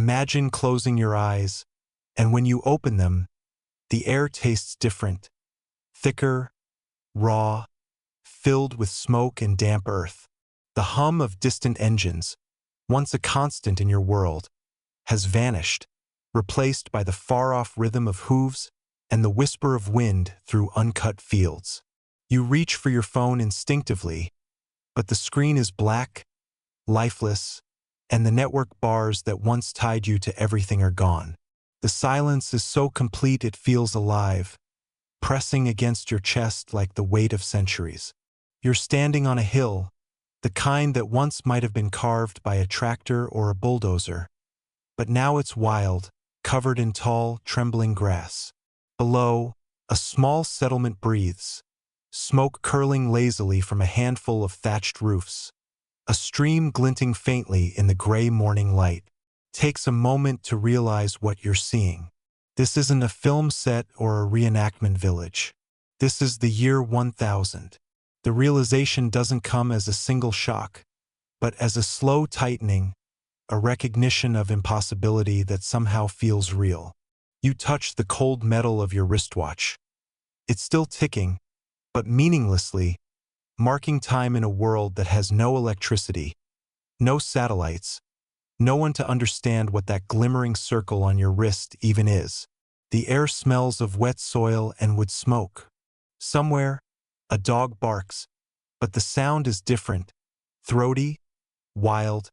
Imagine closing your eyes, and when you open them, the air tastes different, thicker, raw, filled with smoke and damp earth. The hum of distant engines, once a constant in your world, has vanished, replaced by the far-off rhythm of hooves and the whisper of wind through uncut fields. You reach for your phone instinctively, but the screen is black, lifeless, and the network bars that once tied you to everything are gone. The silence is so complete it feels alive, pressing against your chest like the weight of centuries. You're standing on a hill, the kind that once might have been carved by a tractor or a bulldozer, but now it's wild, covered in tall, trembling grass. Below, a small settlement breathes, smoke curling lazily from a handful of thatched roofs. A stream glinting faintly in the gray morning light. Takes a moment to realize what you're seeing. This isn't a film set or a reenactment village. This is the year 1000. The realization doesn't come as a single shock, but as a slow tightening, a recognition of impossibility that somehow feels real. You touch the cold metal of your wristwatch. It's still ticking, but meaninglessly, marking time in a world that has no electricity, no satellites, no one to understand what that glimmering circle on your wrist even is. The air smells of wet soil and wood smoke. Somewhere, a dog barks, but the sound is different, throaty, wild,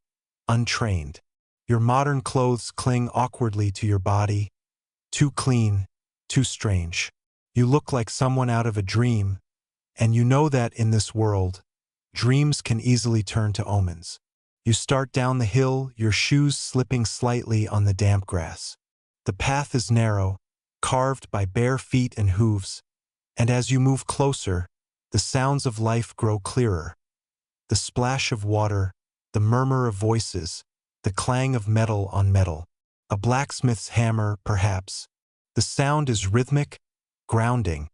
untrained. Your modern clothes cling awkwardly to your body, too clean, too strange. You look like someone out of a dream, and you know that in this world, dreams can easily turn to omens. You start down the hill, your shoes slipping slightly on the damp grass. The path is narrow, carved by bare feet and hooves, and as you move closer, the sounds of life grow clearer. The splash of water, the murmur of voices, the clang of metal on metal. A blacksmith's hammer, perhaps. The sound is rhythmic, grounding.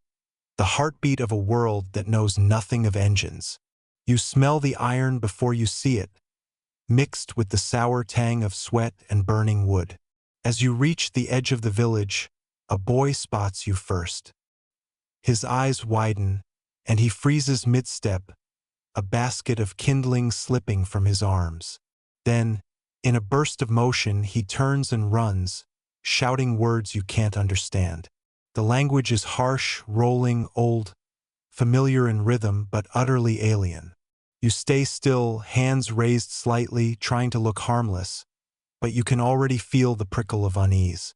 The heartbeat of a world that knows nothing of engines. You smell the iron before you see it, mixed with the sour tang of sweat and burning wood. As you reach the edge of the village, a boy spots you first. His eyes widen, and he freezes mid-step, a basket of kindling slipping from his arms. Then, in a burst of motion, he turns and runs, shouting words you can't understand. The language is harsh, rolling, old, familiar in rhythm, but utterly alien. You stay still, hands raised slightly, trying to look harmless, but you can already feel the prickle of unease.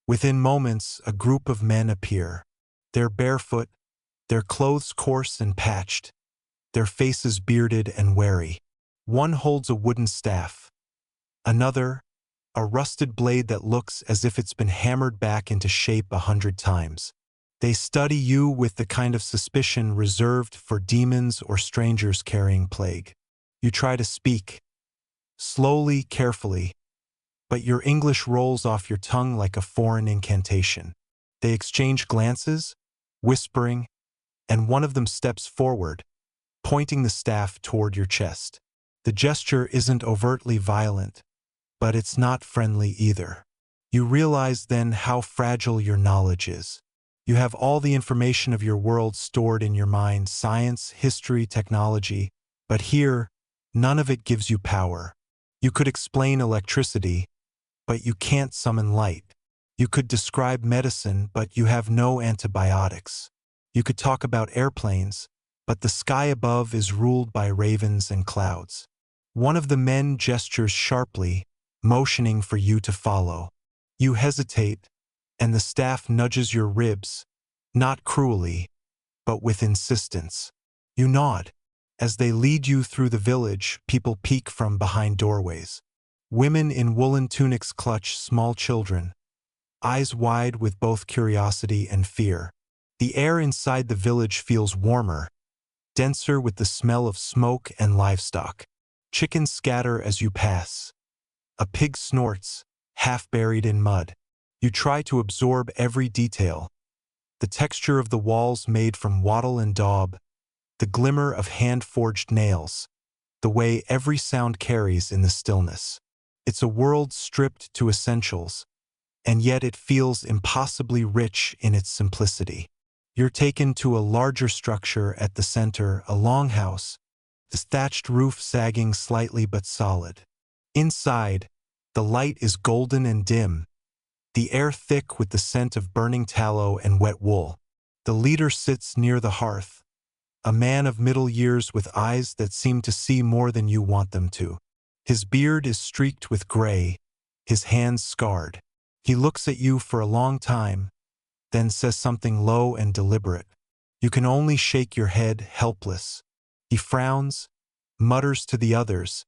Within moments, a group of men appear. They're barefoot, their clothes coarse and patched, their faces bearded and wary. One holds a wooden staff. Another, a rusted blade that looks as if it's been hammered back into shape 100 times. They study you with the kind of suspicion reserved for demons or strangers carrying plague. You try to speak, slowly, carefully, but your English rolls off your tongue like a foreign incantation. They exchange glances, whispering, and one of them steps forward, pointing the staff toward your chest. The gesture isn't overtly violent, but it's not friendly either. You realize then how fragile your knowledge is. You have all the information of your world stored in your mind, science, history, technology, but here, none of it gives you power. You could explain electricity, but you can't summon light. You could describe medicine, but you have no antibiotics. You could talk about airplanes, but the sky above is ruled by ravens and clouds. One of the men gestures sharply, motioning for you to follow. You hesitate, and the staff nudges your ribs, not cruelly, but with insistence. You nod. As they lead you through the village, people peek from behind doorways. Women in woolen tunics clutch small children, eyes wide with both curiosity and fear. The air inside the village feels warmer, denser with the smell of smoke and livestock. Chickens scatter as you pass. A pig snorts, half buried in mud. You try to absorb every detail. The texture of the walls made from wattle and daub, the glimmer of hand-forged nails, the way every sound carries in the stillness. It's a world stripped to essentials, and yet it feels impossibly rich in its simplicity. You're taken to a larger structure at the center, a longhouse, the thatched roof sagging slightly but solid. Inside, the light is golden and dim, the air thick with the scent of burning tallow and wet wool. The leader sits near the hearth, a man of middle years with eyes that seem to see more than you want them to. His beard is streaked with gray, his hands scarred. He looks at you for a long time, then says something low and deliberate. You can only shake your head, helpless. He frowns, mutters to the others,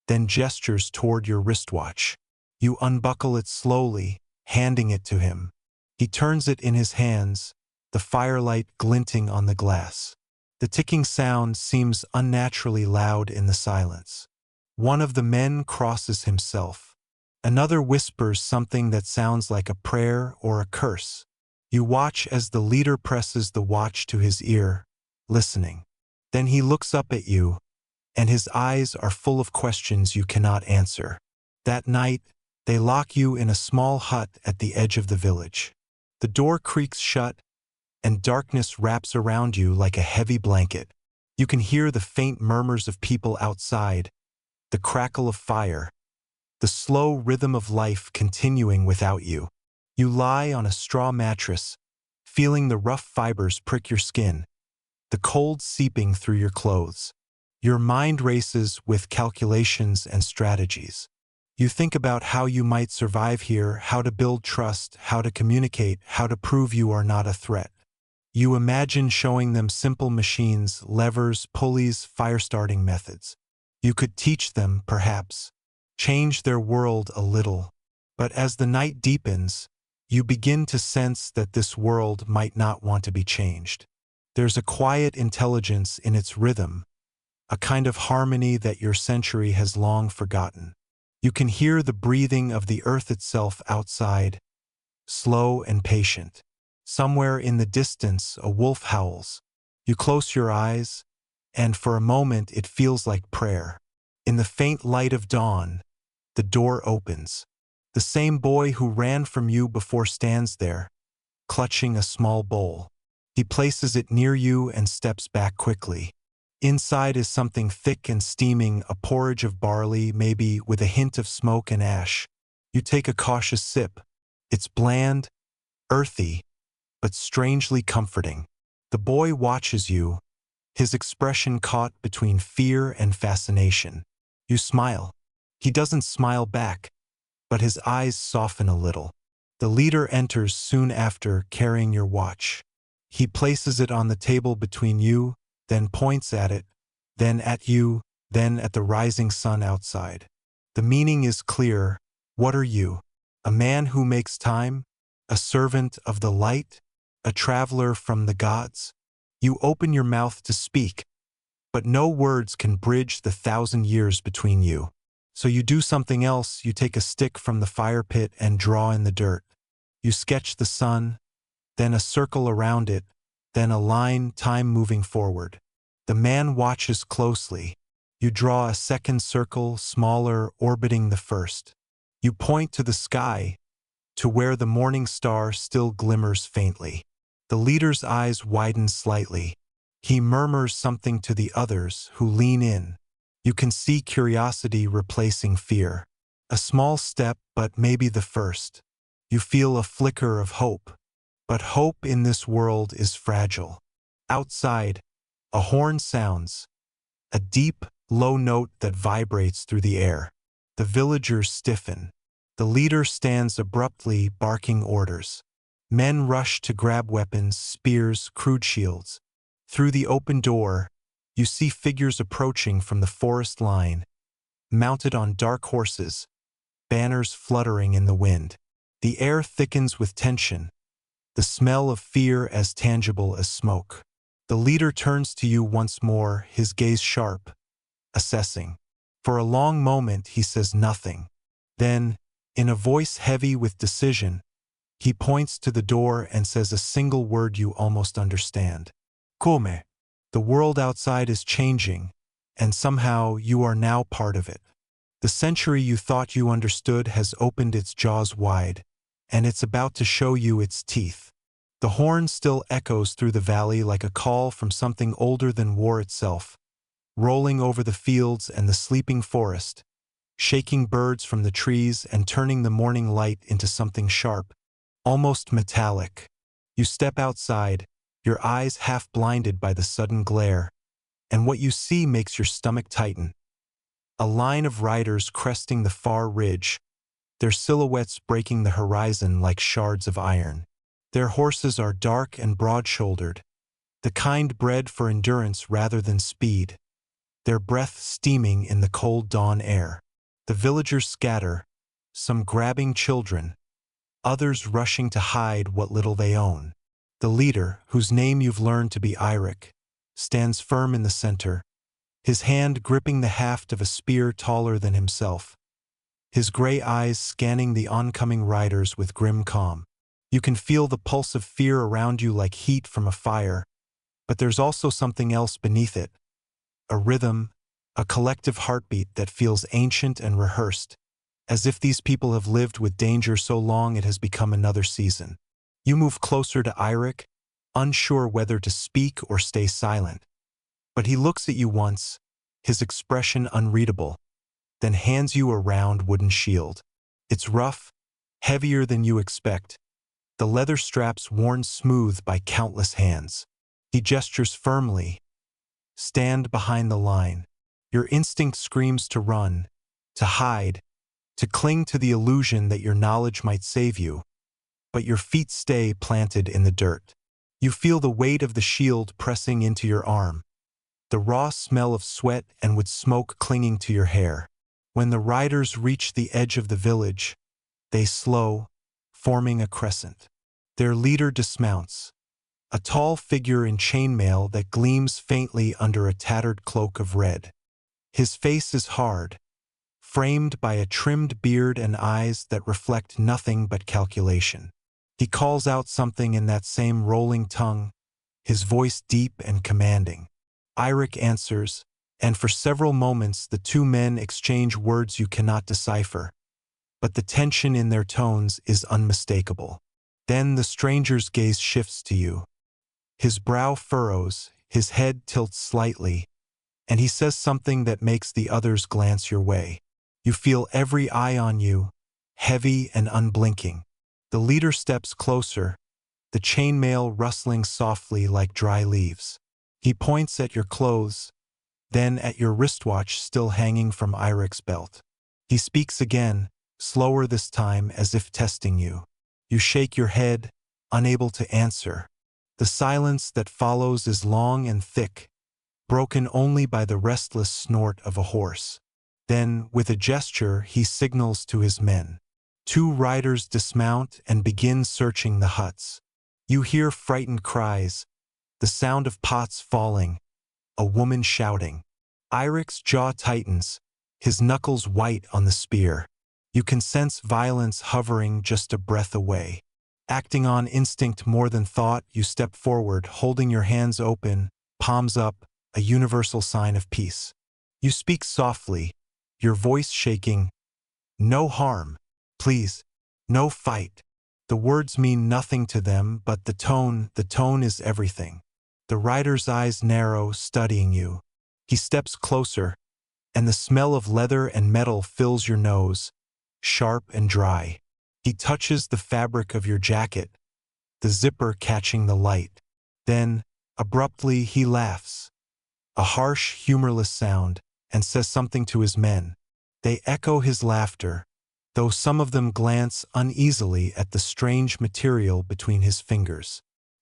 then gestures toward your wristwatch. You unbuckle it slowly, handing it to him. He turns it in his hands, the firelight glinting on the glass. The ticking sound seems unnaturally loud in the silence. One of the men crosses himself. Another whispers something that sounds like a prayer or a curse. You watch as the leader presses the watch to his ear, listening. Then he looks up at you, and his eyes are full of questions you cannot answer. That night, they lock you in a small hut at the edge of the village. The door creaks shut, and darkness wraps around you like a heavy blanket. You can hear the faint murmurs of people outside, the crackle of fire, the slow rhythm of life continuing without you. You lie on a straw mattress, feeling the rough fibers prick your skin, the cold seeping through your clothes. Your mind races with calculations and strategies. You think about how you might survive here, how to build trust, how to communicate, how to prove you are not a threat. You imagine showing them simple machines, levers, pulleys, fire-starting methods. You could teach them, perhaps, change their world a little. But as the night deepens, you begin to sense that this world might not want to be changed. There's a quiet intelligence in its rhythm, a kind of harmony that your century has long forgotten. You can hear the breathing of the earth itself outside, slow and patient. Somewhere in the distance, a wolf howls. You close your eyes, and for a moment it feels like prayer. In the faint light of dawn, the door opens. The same boy who ran from you before stands there, clutching a small bowl. He places it near you and steps back quickly. Inside is something thick and steaming, a porridge of barley, maybe with a hint of smoke and ash. You take a cautious sip. It's bland, earthy, but strangely comforting. The boy watches you, his expression caught between fear and fascination. You smile. He doesn't smile back, but his eyes soften a little. The leader enters soon after, carrying your watch. He places it on the table between you, then points at it, then at you, then at the rising sun outside. The meaning is clear. What are you? A man who makes time? A servant of the light? A traveler from the gods? You open your mouth to speak, but no words can bridge the 1,000 years between you. So you do something else. You take a stick from the fire pit and draw in the dirt. You sketch the sun, then a circle around it, then a line, time moving forward. The man watches closely. You draw a second circle, smaller, orbiting the first. You point to the sky, to where the morning star still glimmers faintly. The leader's eyes widen slightly. He murmurs something to the others, who lean in. You can see curiosity replacing fear. A small step, but maybe the first. You feel a flicker of hope. But hope in this world is fragile. Outside, a horn sounds, a deep, low note that vibrates through the air. The villagers stiffen. The leader stands abruptly, barking orders. Men rush to grab weapons, spears, crude shields. Through the open door, you see figures approaching from the forest line, mounted on dark horses, banners fluttering in the wind. The air thickens with tension, the smell of fear as tangible as smoke. The leader turns to you once more, his gaze sharp, assessing. For a long moment he says nothing. Then, in a voice heavy with decision, he points to the door and says a single word you almost understand. Come. The world outside is changing, and somehow you are now part of it. The century you thought you understood has opened its jaws wide, and it's about to show you its teeth. The horn still echoes through the valley like a call from something older than war itself, rolling over the fields and the sleeping forest, shaking birds from the trees and turning the morning light into something sharp, almost metallic. You step outside, your eyes half blinded by the sudden glare, and what you see makes your stomach tighten. A line of riders cresting the far ridge, their silhouettes breaking the horizon like shards of iron. Their horses are dark and broad-shouldered, the kind bred for endurance rather than speed, their breath steaming in the cold dawn air. The villagers scatter, some grabbing children, others rushing to hide what little they own. The leader, whose name you've learned to be Eirik, stands firm in the center, his hand gripping the haft of a spear taller than himself, his gray eyes scanning the oncoming riders with grim calm. You can feel the pulse of fear around you like heat from a fire, but there's also something else beneath it, a rhythm, a collective heartbeat that feels ancient and rehearsed, as if these people have lived with danger so long it has become another season. You move closer to Eirik, unsure whether to speak or stay silent. But he looks at you once, his expression unreadable, then hands you a round wooden shield. It's rough, heavier than you expect, the leather straps worn smooth by countless hands. He gestures firmly. Stand behind the line. Your instinct screams to run, to hide, to cling to the illusion that your knowledge might save you, but your feet stay planted in the dirt. You feel the weight of the shield pressing into your arm, the raw smell of sweat and with smoke clinging to your hair. When the riders reach the edge of the village, they slow, forming a crescent. Their leader dismounts, a tall figure in chainmail that gleams faintly under a tattered cloak of red. His face is hard, framed by a trimmed beard and eyes that reflect nothing but calculation. He calls out something in that same rolling tongue, his voice deep and commanding. Eirik answers, and for several moments the two men exchange words you cannot decipher, but the tension in their tones is unmistakable. Then the stranger's gaze shifts to you. His brow furrows, his head tilts slightly, and he says something that makes the others glance your way. You feel every eye on you, heavy and unblinking. The leader steps closer, the chainmail rustling softly like dry leaves. He points at your clothes, then at your wristwatch still hanging from Eirik's belt. He speaks again, slower this time as if testing you. You shake your head, unable to answer. The silence that follows is long and thick, broken only by the restless snort of a horse. Then, with a gesture, he signals to his men. Two riders dismount and begin searching the huts. You hear frightened cries, the sound of pots falling, a woman shouting. Eirik's jaw tightens, his knuckles white on the spear. You can sense violence hovering just a breath away. Acting on instinct more than thought, you step forward, holding your hands open, palms up, a universal sign of peace. You speak softly, your voice shaking. No harm, please, no fight. The words mean nothing to them, but the tone is everything. The rider's eyes narrow, studying you. He steps closer, and the smell of leather and metal fills your nose, sharp and dry. He touches the fabric of your jacket, the zipper catching the light. Then, abruptly, he laughs, a harsh, humorless sound, and says something to his men. They echo his laughter, though some of them glance uneasily at the strange material between his fingers.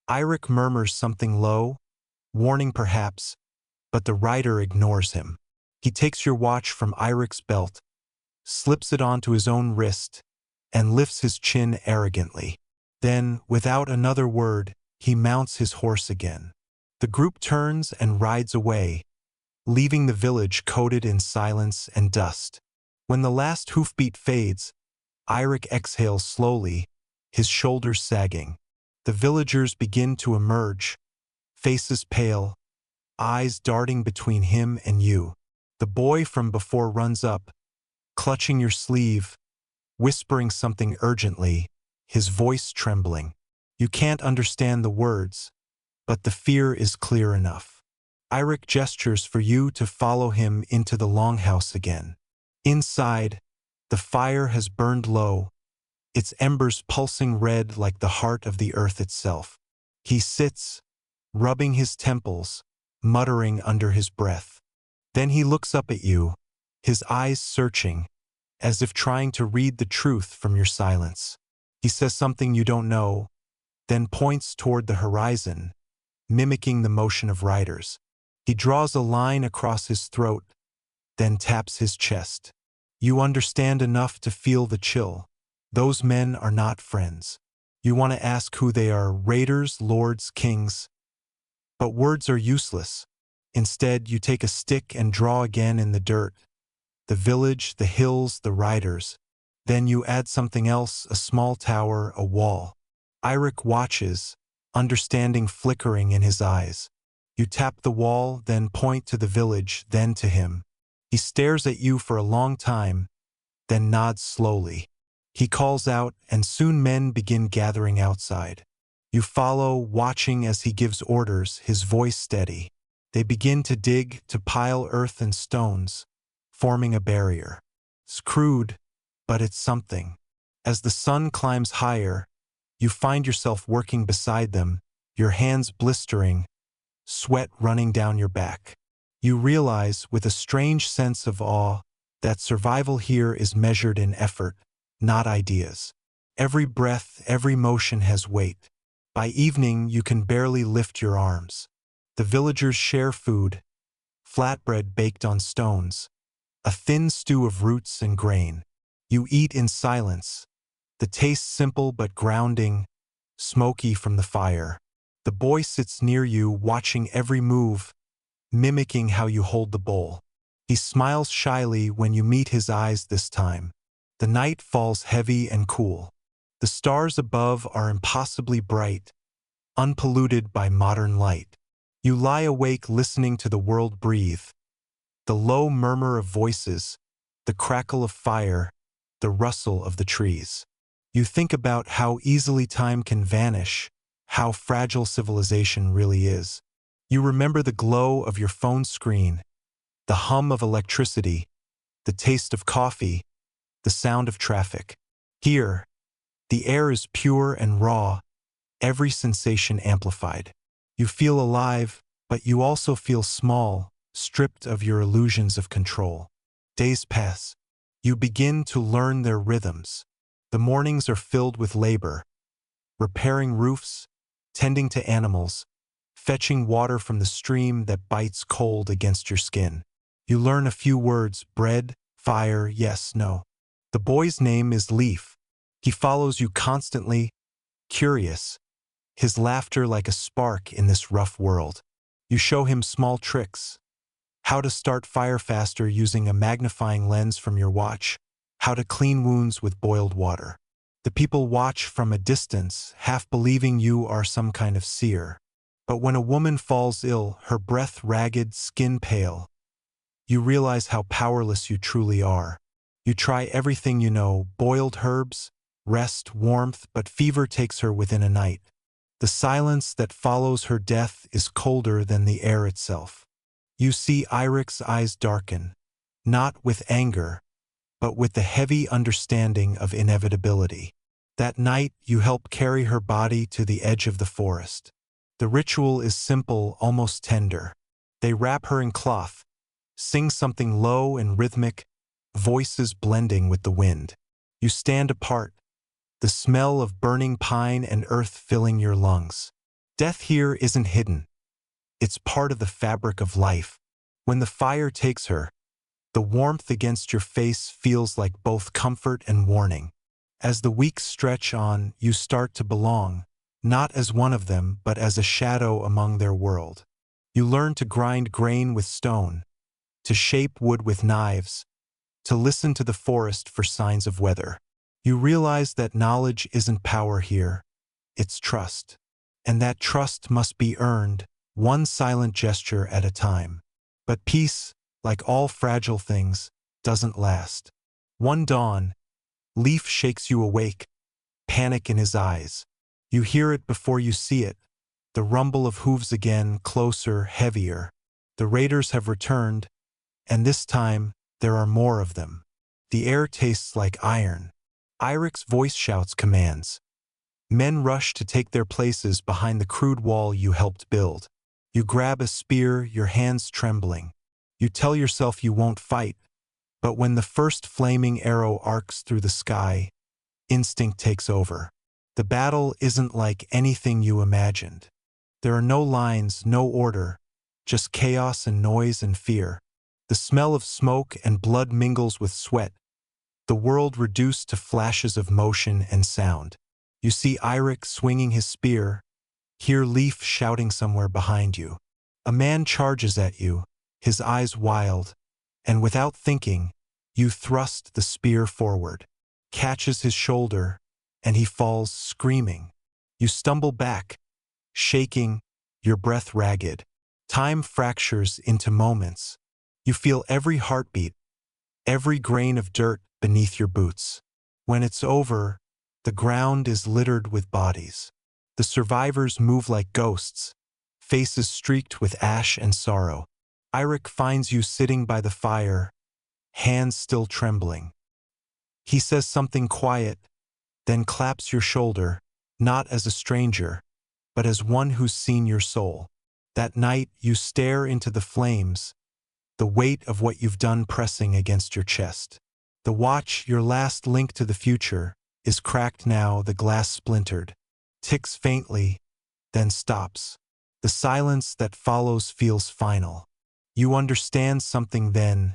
Eirik murmurs something low, warning perhaps, but the rider ignores him. He takes your watch from Eirik's belt, slips it onto his own wrist, and lifts his chin arrogantly. Then, without another word, he mounts his horse again. The group turns and rides away, leaving the village coated in silence and dust. When the last hoofbeat fades, Eirik exhales slowly, his shoulders sagging. The villagers begin to emerge, faces pale, eyes darting between him and you. The boy from before runs up, clutching your sleeve, whispering something urgently, his voice trembling. You can't understand the words, but the fear is clear enough. Eirik gestures for you to follow him into the longhouse again. Inside, the fire has burned low, its embers pulsing red like the heart of the earth itself. He sits, rubbing his temples, muttering under his breath. Then he looks up at you, his eyes searching, as if trying to read the truth from your silence. He says something you don't know, then points toward the horizon, mimicking the motion of riders. He draws a line across his throat, then taps his chest. You understand enough to feel the chill. Those men are not friends. You want to ask who they are, raiders, lords, kings. But words are useless. Instead, you take a stick and draw again in the dirt. The village, the hills, the riders. Then you add something else, a small tower, a wall. Eirik watches, understanding flickering in his eyes. You tap the wall, then point to the village, then to him. He stares at you for a long time, then nods slowly. He calls out, and soon men begin gathering outside. You follow, watching as he gives orders, his voice steady. They begin to dig, to pile earth and stones, forming a barrier. It's crude, but it's something. As the sun climbs higher, you find yourself working beside them, your hands blistering, sweat running down your back. You realize, with a strange sense of awe, that survival here is measured in effort, not ideas. Every breath, every motion has weight. By evening, you can barely lift your arms. The villagers share food, flatbread baked on stones, a thin stew of roots and grain. You eat in silence, the taste simple but grounding, smoky from the fire. The boy sits near you, watching every move, mimicking how you hold the bowl. He smiles shyly when you meet his eyes this time. The night falls heavy and cool. The stars above are impossibly bright, unpolluted by modern light. You lie awake listening to the world breathe. The low murmur of voices, the crackle of fire, the rustle of the trees. You think about how easily time can vanish, how fragile civilization really is. You remember the glow of your phone screen, the hum of electricity, the taste of coffee, the sound of traffic. Here, the air is pure and raw, every sensation amplified. You feel alive, but you also feel small, stripped of your illusions of control. Days pass. You begin to learn their rhythms. The mornings are filled with labor, repairing roofs, tending to animals, fetching water from the stream that bites cold against your skin. You learn a few words: bread, fire, yes, no. The boy's name is Leaf. He follows you constantly, curious, his laughter like a spark in this rough world. You show him small tricks: how to start fire faster using a magnifying lens from your watch, how to clean wounds with boiled water. The people watch from a distance, half believing you are some kind of seer. But when a woman falls ill, her breath ragged, skin pale, you realize how powerless you truly are. You try everything you know: boiled herbs, rest, warmth, but fever takes her within a night. The silence that follows her death is colder than the air itself. You see Eirik's eyes darken, not with anger, but with the heavy understanding of inevitability. That night, you help carry her body to the edge of the forest. The ritual is simple, almost tender. They wrap her in cloth, sing something low and rhythmic, voices blending with the wind. You stand apart, the smell of burning pine and earth filling your lungs. Death here isn't hidden. It's part of the fabric of life. When the fire takes her, the warmth against your face feels like both comfort and warning. As the weeks stretch on, you start to belong, not as one of them, but as a shadow among their world. You learn to grind grain with stone, to shape wood with knives, to listen to the forest for signs of weather. You realize that knowledge isn't power here, it's trust. And that trust must be earned, one silent gesture at a time. But peace, like all fragile things, doesn't last. One dawn, Leaf shakes you awake, panic in his eyes. You hear it before you see it, the rumble of hooves again, closer, heavier. The raiders have returned, and this time, there are more of them. The air tastes like iron. Irik's voice shouts commands. Men rush to take their places behind the crude wall you helped build. You grab a spear, your hands trembling. You tell yourself you won't fight, but when the first flaming arrow arcs through the sky, instinct takes over. The battle isn't like anything you imagined. There are no lines, no order, just chaos and noise and fear. The smell of smoke and blood mingles with sweat, the world reduced to flashes of motion and sound. You see Irik swinging his spear, hear Leaf shouting somewhere behind you. A man charges at you, his eyes wild, and without thinking, you thrust the spear forward, catches his shoulder, and he falls screaming. You stumble back, shaking, your breath ragged. Time fractures into moments. You feel every heartbeat, every grain of dirt beneath your boots. When it's over, the ground is littered with bodies. The survivors move like ghosts, faces streaked with ash and sorrow. Irik finds you sitting by the fire, hands still trembling. He says something quiet, then claps your shoulder, not as a stranger, but as one who's seen your soul. That night, you stare into the flames, the weight of what you've done pressing against your chest. The watch, your last link to the future, is cracked now, the glass splintered, ticks faintly, then stops. The silence that follows feels final. You understand something then,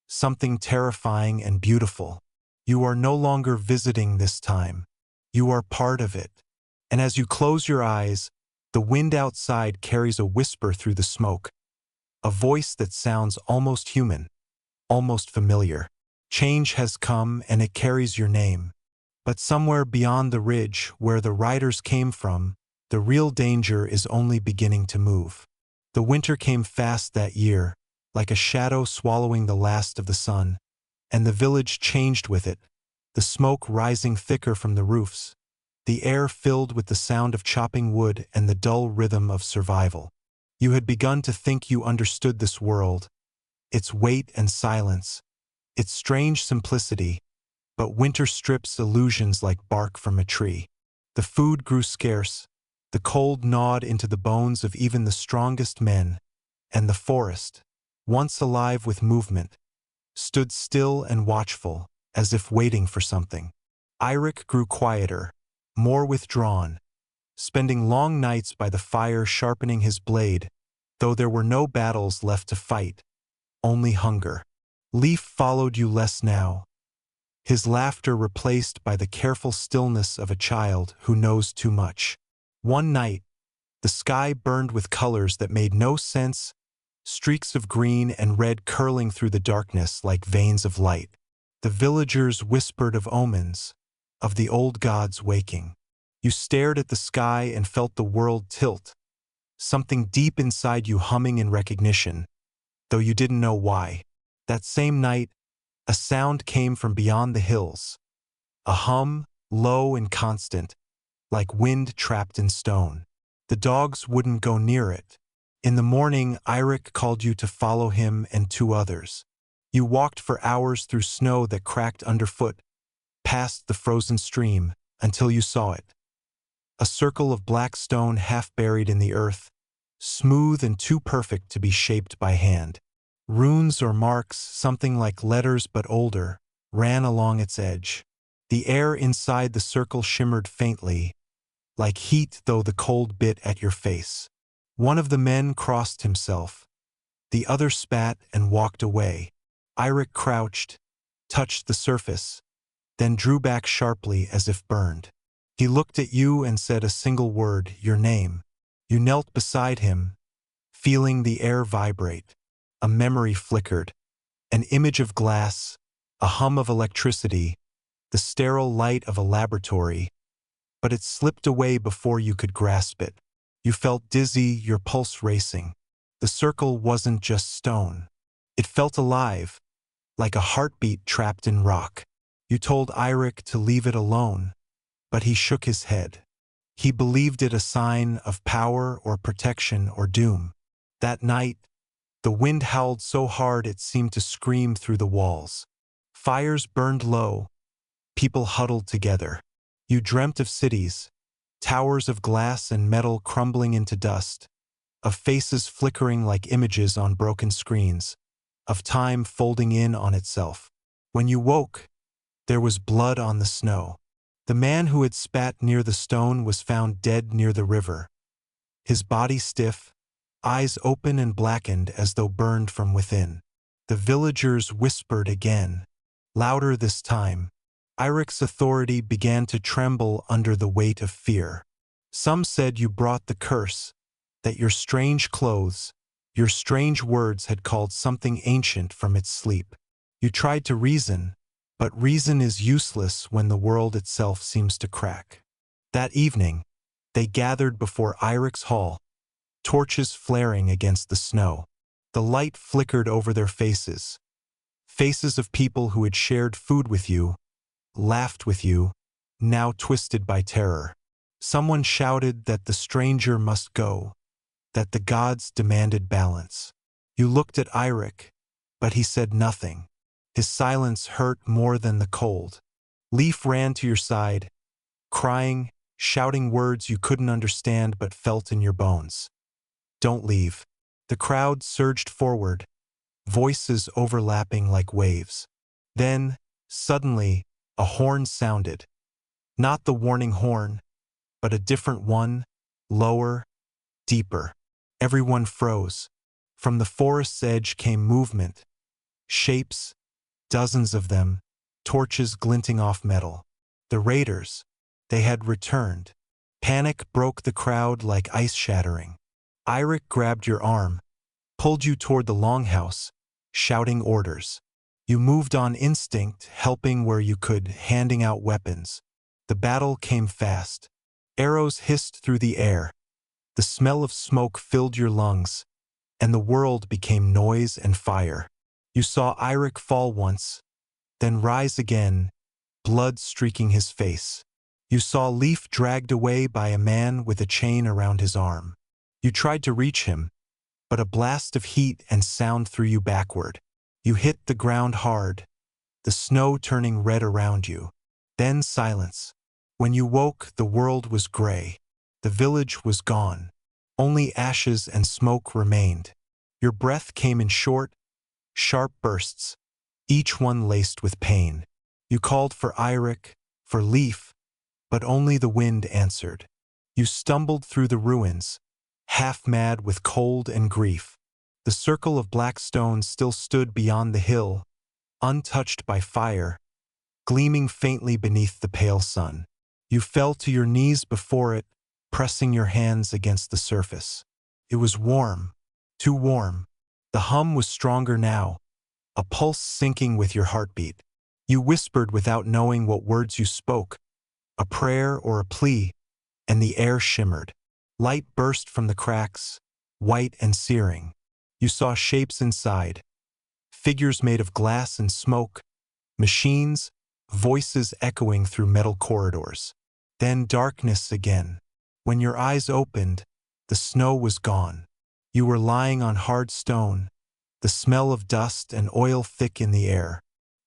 something terrifying and beautiful. You are no longer visiting this time. You are part of it. And as you close your eyes, the wind outside carries a whisper through the smoke, a voice that sounds almost human, almost familiar. Change has come and it carries your name. But somewhere beyond the ridge, where the riders came from, the real danger is only beginning to move. The winter came fast that year, like a shadow swallowing the last of the sun, and the village changed with it, the smoke rising thicker from the roofs, the air filled with the sound of chopping wood and the dull rhythm of survival. You had begun to think you understood this world, its weight and silence, its strange simplicity, but winter strips illusions like bark from a tree. The food grew scarce, the cold gnawed into the bones of even the strongest men, and the forest, once alive with movement, stood still and watchful, as if waiting for something. Irik grew quieter, more withdrawn, spending long nights by the fire sharpening his blade, though there were no battles left to fight, only hunger. Leaf followed you less now, his laughter replaced by the careful stillness of a child who knows too much. One night, the sky burned with colors that made no sense, streaks of green and red curling through the darkness like veins of light. The villagers whispered of omens, of the old gods waking. You stared at the sky and felt the world tilt, something deep inside you humming in recognition, though you didn't know why. That same night, a sound came from beyond the hills, a hum, low and constant, like wind trapped in stone. The dogs wouldn't go near it. In the morning, Irik called you to follow him and two others. You walked for hours through snow that cracked underfoot, past the frozen stream, until you saw it. A circle of black stone half buried in the earth, smooth and too perfect to be shaped by hand. Runes or marks, something like letters but older, ran along its edge. The air inside the circle shimmered faintly, like heat though the cold bit at your face. One of the men crossed himself. The other spat and walked away. Irik crouched, touched the surface, then drew back sharply as if burned. He looked at you and said a single word, your name. You knelt beside him, feeling the air vibrate. A memory flickered, an image of glass, a hum of electricity, the sterile light of a laboratory, but it slipped away before you could grasp it. You felt dizzy, your pulse racing. The circle wasn't just stone. It felt alive, like a heartbeat trapped in rock. You told Eirik to leave it alone, but he shook his head. He believed it a sign of power or protection or doom. That night, the wind howled so hard it seemed to scream through the walls. Fires burned low, people huddled together. You dreamt of cities, towers of glass and metal crumbling into dust, of faces flickering like images on broken screens, of time folding in on itself. When you woke, there was blood on the snow. The man who had spat near the stone was found dead near the river, his body stiff, eyes open and blackened as though burned from within. The villagers whispered again, louder this time. Eirik's authority began to tremble under the weight of fear. Some said you brought the curse, that your strange clothes, your strange words had called something ancient from its sleep. You tried to reason, but reason is useless when the world itself seems to crack. That evening, they gathered before Eirik's hall, torches flaring against the snow. The light flickered over their faces, faces of people who had shared food with you, laughed with you, now twisted by terror. Someone shouted that the stranger must go, that the gods demanded balance. You looked at Eirik, but he said nothing. His silence hurt more than the cold. Leif ran to your side, crying, shouting words you couldn't understand but felt in your bones. Don't leave. The crowd surged forward, voices overlapping like waves. Then, suddenly, a horn sounded. Not the warning horn, but a different one, lower, deeper. Everyone froze. From the forest's edge came movement, shapes, dozens of them, torches glinting off metal. The raiders, they had returned. Panic broke the crowd like ice shattering. Eirik grabbed your arm, pulled you toward the longhouse, shouting orders. You moved on instinct, helping where you could, handing out weapons. The battle came fast. Arrows hissed through the air. The smell of smoke filled your lungs, and the world became noise and fire. You saw Eirik fall once, then rise again, blood streaking his face. You saw Leif dragged away by a man with a chain around his arm. You tried to reach him, but a blast of heat and sound threw you backward. You hit the ground hard, the snow turning red around you. Then silence. When you woke, the world was gray. The village was gone. Only ashes and smoke remained. Your breath came in short, sharp bursts, each one laced with pain. You called for Eirik, for Leif, but only the wind answered. You stumbled through the ruins, half mad with cold and grief. The circle of black stones still stood beyond the hill, untouched by fire, gleaming faintly beneath the pale sun. You fell to your knees before it, pressing your hands against the surface. It was warm, too warm. The hum was stronger now, a pulse syncing with your heartbeat. You whispered without knowing what words you spoke, a prayer or a plea, and the air shimmered. Light burst from the cracks, white and searing. You saw shapes inside, figures made of glass and smoke, machines, voices echoing through metal corridors. Then darkness again. When your eyes opened, the snow was gone. You were lying on hard stone, the smell of dust and oil thick in the air.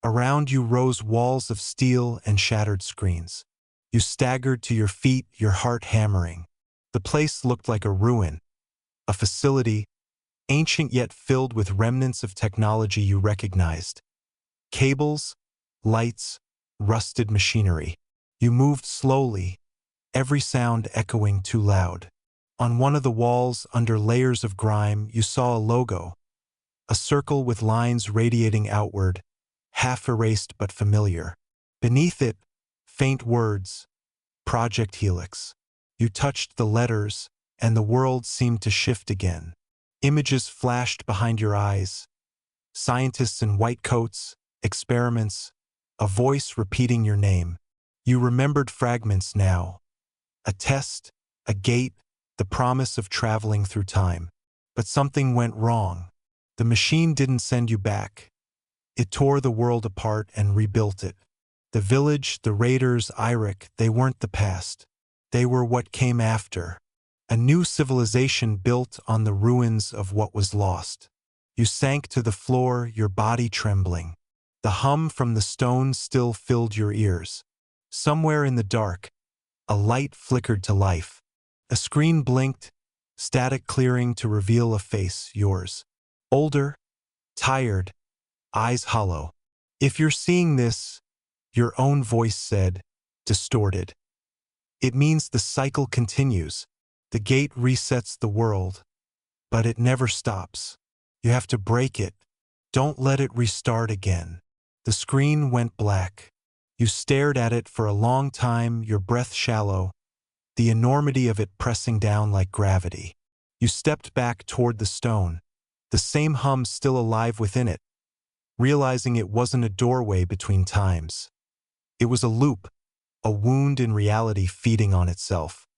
Around you rose walls of steel and shattered screens. You staggered to your feet, your heart hammering. The place looked like a ruin, a facility, ancient yet filled with remnants of technology you recognized. Cables, lights, rusted machinery. You moved slowly, every sound echoing too loud. On one of the walls, under layers of grime, you saw a logo, a circle with lines radiating outward, half erased but familiar. Beneath it, faint words, Project Helix. You touched the letters, and the world seemed to shift again. Images flashed behind your eyes. Scientists in white coats, experiments, a voice repeating your name. You remembered fragments now. A test, a gate, the promise of traveling through time. But something went wrong. The machine didn't send you back. It tore the world apart and rebuilt it. The village, the raiders, Eirik, they weren't the past. They were what came after. A new civilization built on the ruins of what was lost. You sank to the floor, your body trembling. The hum from the stone still filled your ears. Somewhere in the dark, a light flickered to life. A screen blinked, static clearing to reveal a face, yours. Older, tired, eyes hollow. If you're seeing this, your own voice said, distorted. It means the cycle continues. The gate resets the world, but it never stops. You have to break it. Don't let it restart again. The screen went black. You stared at it for a long time, your breath shallow, the enormity of it pressing down like gravity. You stepped back toward the stone, the same hum still alive within it, realizing it wasn't a doorway between times. It was a loop, a wound in reality feeding on itself.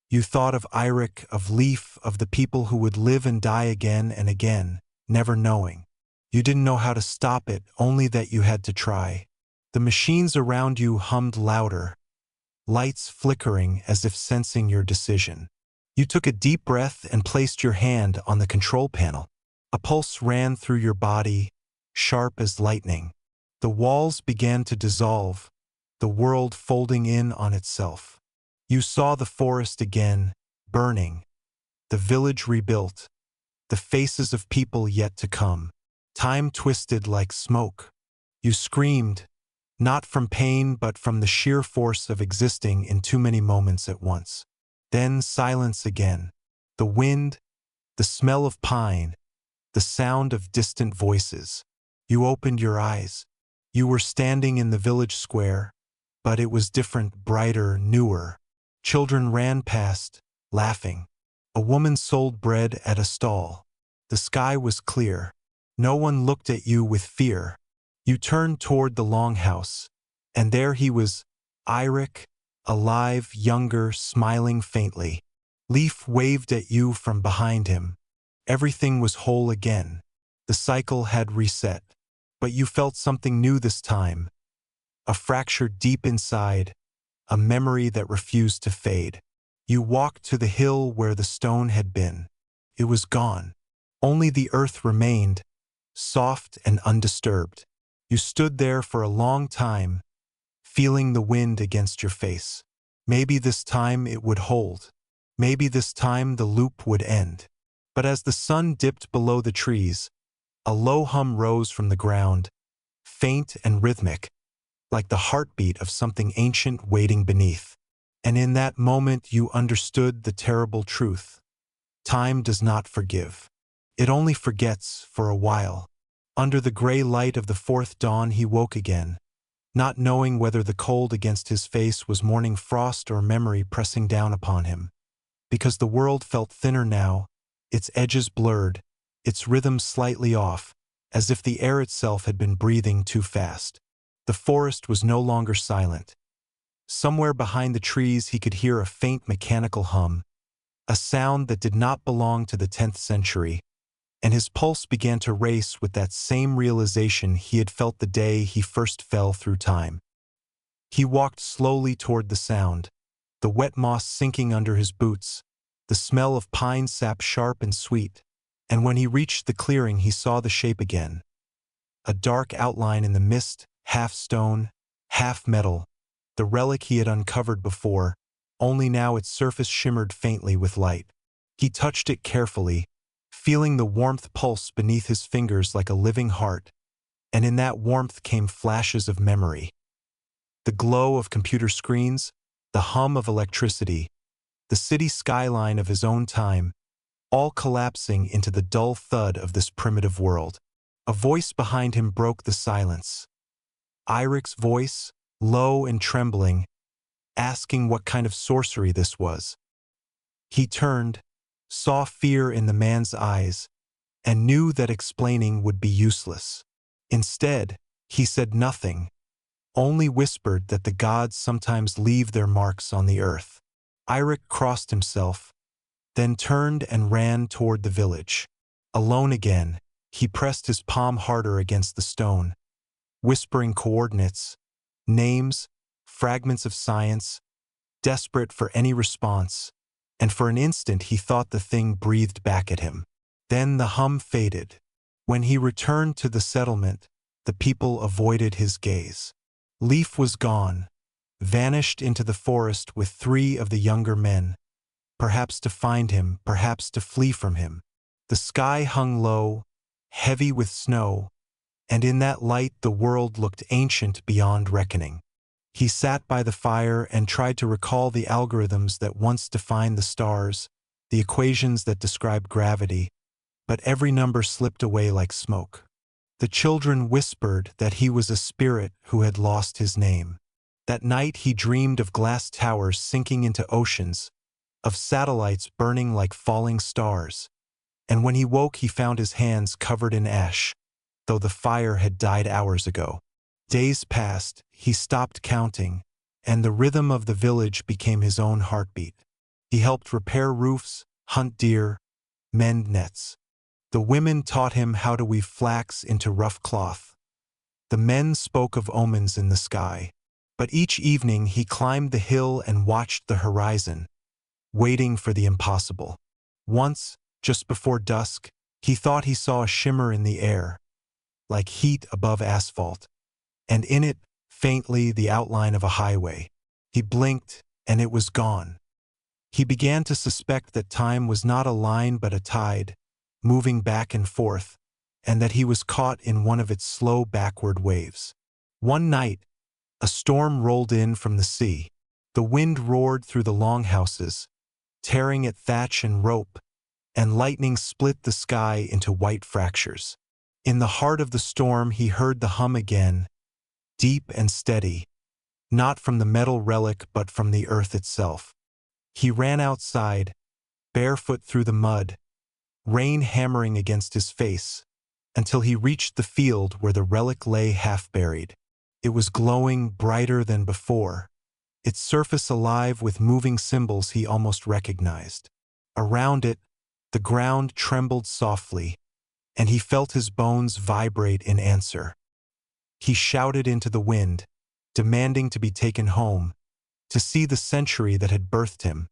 You thought of Eirik, of Leif, of the people who would live and die again and again, never knowing. You didn't know how to stop it, only that you had to try. The machines around you hummed louder, lights flickering as if sensing your decision. You took a deep breath and placed your hand on the control panel. A pulse ran through your body, sharp as lightning. The walls began to dissolve, the world folding in on itself. You saw the forest again, burning, the village rebuilt, the faces of people yet to come. Time twisted like smoke. You screamed, not from pain but from the sheer force of existing in too many moments at once. Then silence again. The wind, the smell of pine, the sound of distant voices. You opened your eyes. You were standing in the village square, but it was different, brighter, newer. Children ran past, laughing. A woman sold bread at a stall. The sky was clear. No one looked at you with fear. You turned toward the longhouse, and there he was, Eirik, alive, younger, smiling faintly. Leif waved at you from behind him. Everything was whole again. The cycle had reset. But you felt something new this time. A fracture deep inside, a memory that refused to fade. You walked to the hill where the stone had been. It was gone. Only the earth remained, soft and undisturbed. You stood there for a long time, feeling the wind against your face. Maybe this time it would hold. Maybe this time the loop would end. But as the sun dipped below the trees, a low hum rose from the ground, faint and rhythmic, like the heartbeat of something ancient waiting beneath. And in that moment you understood the terrible truth. Time does not forgive. It only forgets for a while. Under the gray light of the fourth dawn he woke again, not knowing whether the cold against his face was morning frost or memory pressing down upon him. Because the world felt thinner now, its edges blurred, its rhythm slightly off, as if the air itself had been breathing too fast. The forest was no longer silent. Somewhere behind the trees he could hear a faint mechanical hum, a sound that did not belong to the 10th century, and his pulse began to race with that same realization he had felt the day he first fell through time. He walked slowly toward the sound, the wet moss sinking under his boots, the smell of pine sap sharp and sweet, and when he reached the clearing he saw the shape again. A dark outline in the mist, half stone, half metal, the relic he had uncovered before, only now its surface shimmered faintly with light. He touched it carefully, feeling the warmth pulse beneath his fingers like a living heart, and in that warmth came flashes of memory. The glow of computer screens, the hum of electricity, the city skyline of his own time, all collapsing into the dull thud of this primitive world. A voice behind him broke the silence. Eirik's voice, low and trembling, asking what kind of sorcery this was. He turned, saw fear in the man's eyes, and knew that explaining would be useless. Instead, he said nothing, only whispered that the gods sometimes leave their marks on the earth. Eirik crossed himself, then turned and ran toward the village. Alone again, he pressed his palm harder against the stone, whispering coordinates, names, fragments of science, desperate for any response, and for an instant he thought the thing breathed back at him. Then the hum faded. When he returned to the settlement, the people avoided his gaze. Leaf was gone, vanished into the forest with 3 of the younger men, perhaps to find him, perhaps to flee from him. The sky hung low, heavy with snow, and in that light the world looked ancient beyond reckoning. He sat by the fire and tried to recall the algorithms that once defined the stars, the equations that describe gravity, but every number slipped away like smoke. The children whispered that he was a spirit who had lost his name. That night he dreamed of glass towers sinking into oceans, of satellites burning like falling stars, and when he woke he found his hands covered in ash, though the fire had died hours ago. Days passed, he stopped counting, and the rhythm of the village became his own heartbeat. He helped repair roofs, hunt deer, mend nets. The women taught him how to weave flax into rough cloth. The men spoke of omens in the sky. But each evening he climbed the hill and watched the horizon, waiting for the impossible. Once, just before dusk, he thought he saw a shimmer in the air, like heat above asphalt, and in it, faintly, the outline of a highway. He blinked, and it was gone. He began to suspect that time was not a line but a tide, moving back and forth, and that he was caught in one of its slow backward waves. One night, a storm rolled in from the sea. The wind roared through the longhouses, tearing at thatch and rope, and lightning split the sky into white fractures. In the heart of the storm he heard the hum again, deep and steady, not from the metal relic but from the earth itself. He ran outside, barefoot through the mud, rain hammering against his face, until he reached the field where the relic lay half buried. It was glowing brighter than before, its surface alive with moving symbols he almost recognized. Around it, the ground trembled softly, and he felt his bones vibrate in answer. He shouted into the wind, demanding to be taken home, to see the century that had birthed him.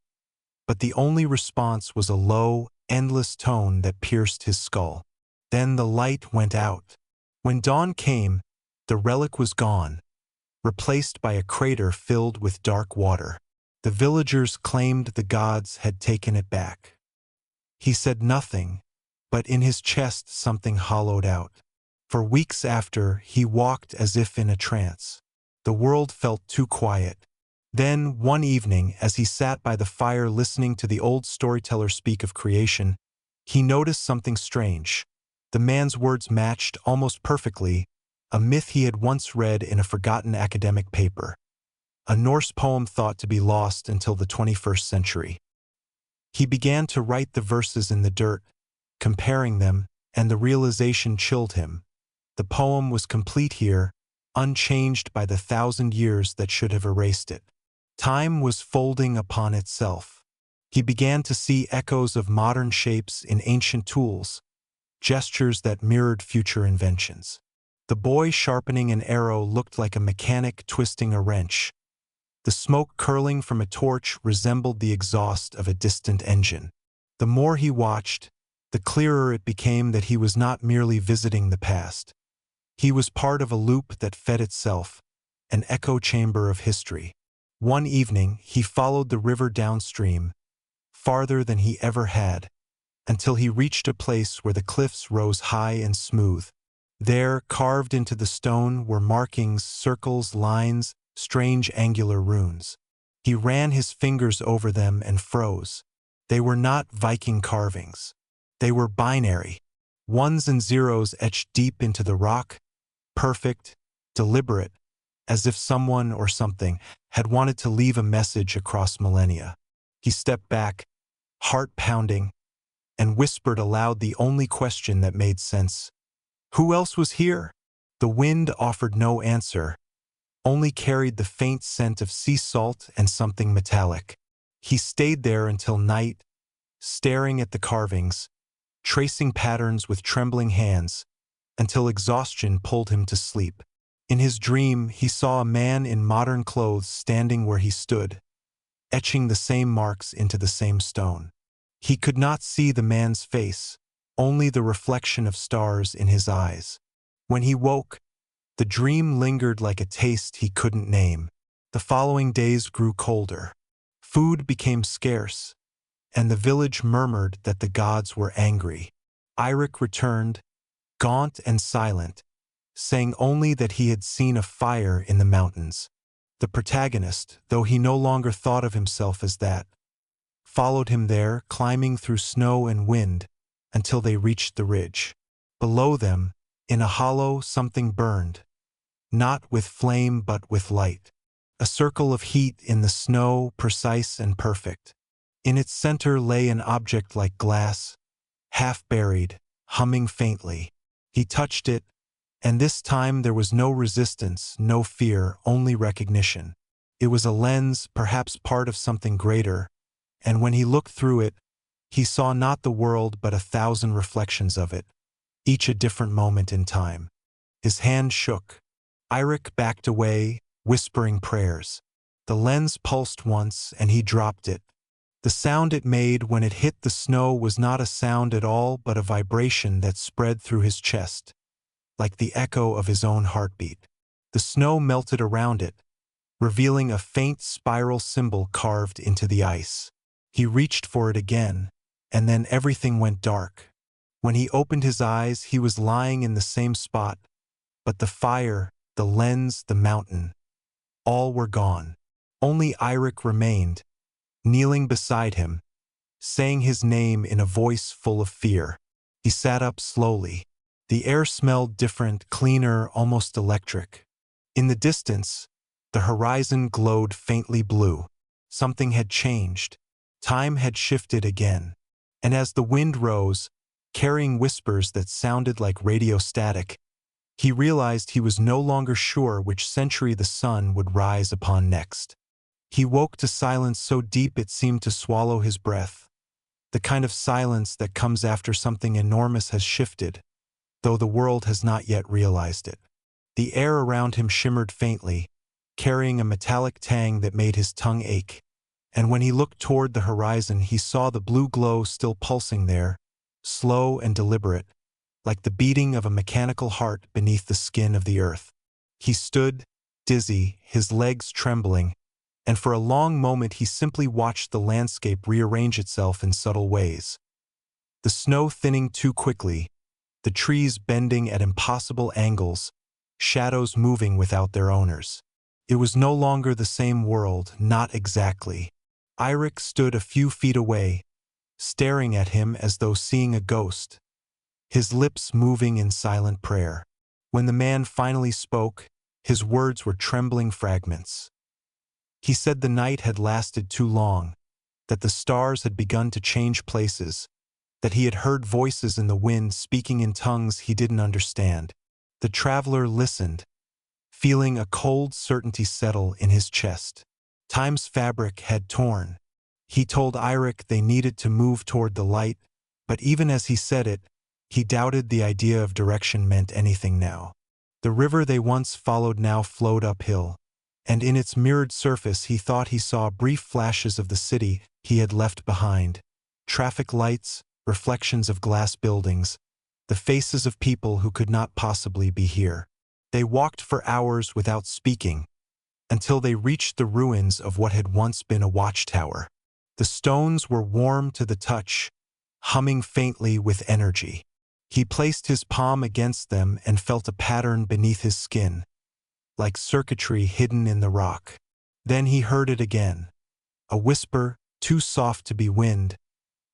But the only response was a low, endless tone that pierced his skull. Then the light went out. When dawn came, the relic was gone, replaced by a crater filled with dark water. The villagers claimed the gods had taken it back. He said nothing, but in his chest something hollowed out. For weeks after, he walked as if in a trance. The world felt too quiet. Then, one evening, as he sat by the fire listening to the old storyteller speak of creation, he noticed something strange. The man's words matched, almost perfectly, a myth he had once read in a forgotten academic paper, a Norse poem thought to be lost until the 21st century. He began to write the verses in the dirt, comparing them, and the realization chilled him. The poem was complete here, unchanged by the 1,000 years that should have erased it. Time was folding upon itself. He began to see echoes of modern shapes in ancient tools, gestures that mirrored future inventions. The boy sharpening an arrow looked like a mechanic twisting a wrench. The smoke curling from a torch resembled the exhaust of a distant engine. The more he watched, the clearer it became that he was not merely visiting the past. He was part of a loop that fed itself, an echo chamber of history. One evening, he followed the river downstream, farther than he ever had, until he reached a place where the cliffs rose high and smooth. There, carved into the stone, were markings, circles, lines, strange angular runes. He ran his fingers over them and froze. They were not Viking carvings. They were binary, ones and zeros etched deep into the rock, perfect, deliberate, as if someone or something had wanted to leave a message across millennia. He stepped back, heart pounding, and whispered aloud the only question that made sense. Who else was here? The wind offered no answer, only carried the faint scent of sea salt and something metallic. He stayed there until night, staring at the carvings, tracing patterns with trembling hands, until exhaustion pulled him to sleep. In his dream, he saw a man in modern clothes standing where he stood, etching the same marks into the same stone. He could not see the man's face, only the reflection of stars in his eyes. When he woke, the dream lingered like a taste he couldn't name. The following days grew colder. Food became scarce, and the village murmured that the gods were angry. Eirik returned, gaunt and silent, saying only that he had seen a fire in the mountains. The protagonist, though he no longer thought of himself as that, followed him there, climbing through snow and wind until they reached the ridge. Below them, in a hollow, something burned, not with flame but with light. A circle of heat in the snow, precise and perfect. In its center lay an object like glass, half buried, humming faintly. He touched it, and this time there was no resistance, no fear, only recognition. It was a lens, perhaps part of something greater, and when he looked through it, he saw not the world but 1,000 reflections of it, each a different moment in time. His hand shook. Eirik backed away, whispering prayers. The lens pulsed once, and he dropped it. The sound it made when it hit the snow was not a sound at all but a vibration that spread through his chest, like the echo of his own heartbeat. The snow melted around it, revealing a faint spiral symbol carved into the ice. He reached for it again, and then everything went dark. When he opened his eyes, he was lying in the same spot, but the fire, the lens, the mountain, all were gone. Only Eirik remained, kneeling beside him, saying his name in a voice full of fear. He sat up slowly. The air smelled different, cleaner, almost electric. In the distance, the horizon glowed faintly blue. Something had changed. Time had shifted again. And as the wind rose, carrying whispers that sounded like radio static, he realized he was no longer sure which century the sun would rise upon next. He woke to silence so deep it seemed to swallow his breath, the kind of silence that comes after something enormous has shifted, though the world has not yet realized it. The air around him shimmered faintly, carrying a metallic tang that made his tongue ache, and when he looked toward the horizon he saw the blue glow still pulsing there, slow and deliberate, like the beating of a mechanical heart beneath the skin of the earth. He stood, dizzy, his legs trembling, and for a long moment he simply watched the landscape rearrange itself in subtle ways. The snow thinning too quickly, the trees bending at impossible angles, shadows moving without their owners. It was no longer the same world, not exactly. Eirik stood a few feet away, staring at him as though seeing a ghost, his lips moving in silent prayer. When the man finally spoke, his words were trembling fragments. He said the night had lasted too long, that the stars had begun to change places, that he had heard voices in the wind speaking in tongues he didn't understand. The traveler listened, feeling a cold certainty settle in his chest. Time's fabric had torn. He told Eirik they needed to move toward the light, but even as he said it, he doubted the idea of direction meant anything now. The river they once followed now flowed uphill, and in its mirrored surface he thought he saw brief flashes of the city he had left behind. Traffic lights, reflections of glass buildings, the faces of people who could not possibly be here. They walked for hours without speaking, until they reached the ruins of what had once been a watchtower. The stones were warm to the touch, humming faintly with energy. He placed his palm against them and felt a pattern beneath his skin, like circuitry hidden in the rock. Then he heard it again, a whisper too soft to be wind,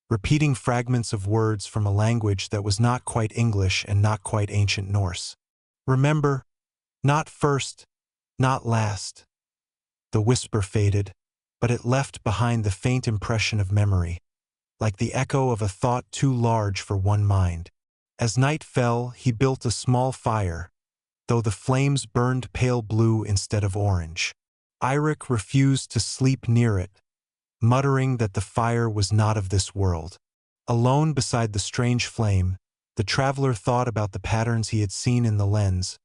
repeating fragments of words from a language that was not quite English and not quite ancient Norse. Remember, not first, not last. The whisper faded, but it left behind the faint impression of memory, like the echo of a thought too large for one mind. As night fell, he built a small fire, though the flames burned pale blue instead of orange. Eirik refused to sleep near it, muttering that the fire was not of this world. Alone beside the strange flame, the traveler thought about the patterns he had seen in the lens,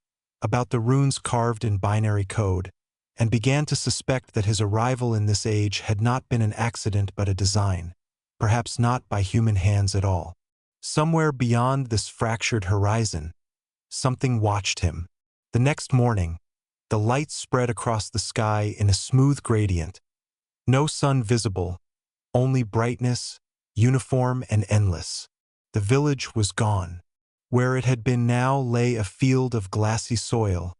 about the runes carved in binary code, and began to suspect that his arrival in this age had not been an accident but a design, perhaps not by human hands at all. Somewhere beyond this fractured horizon, something watched him. The next morning, the light spread across the sky in a smooth gradient. No sun visible, only brightness, uniform and endless. The village was gone. Where it had been now lay a field of glassy soil,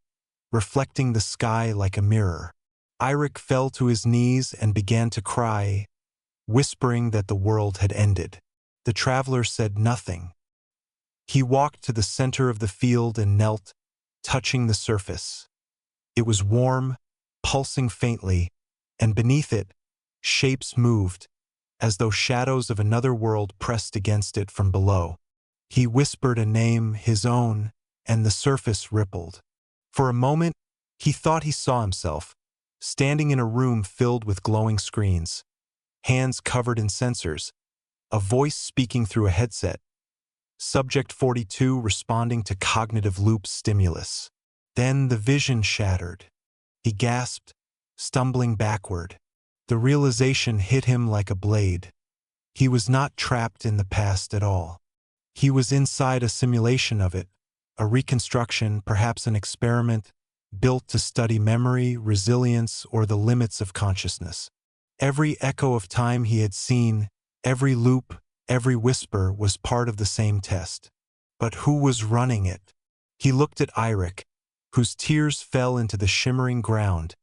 reflecting the sky like a mirror. Eirik fell to his knees and began to cry, whispering that the world had ended. The traveler said nothing. He walked to the center of the field and knelt, touching the surface. It was warm, pulsing faintly, and beneath it, shapes moved, as though shadows of another world pressed against it from below. He whispered a name, his own, and the surface rippled. For a moment, he thought he saw himself, standing in a room filled with glowing screens, hands covered in sensors, a voice speaking through a headset, Subject 42 responding to cognitive loop stimulus. Then the vision shattered. He gasped, stumbling backward. The realization hit him like a blade. He was not trapped in the past at all. He was inside a simulation of it, a reconstruction, perhaps an experiment, built to study memory, resilience, or the limits of consciousness. Every echo of time he had seen, every loop, every whisper was part of the same test. But who was running it? He looked at Eirik, whose tears fell into the shimmering ground,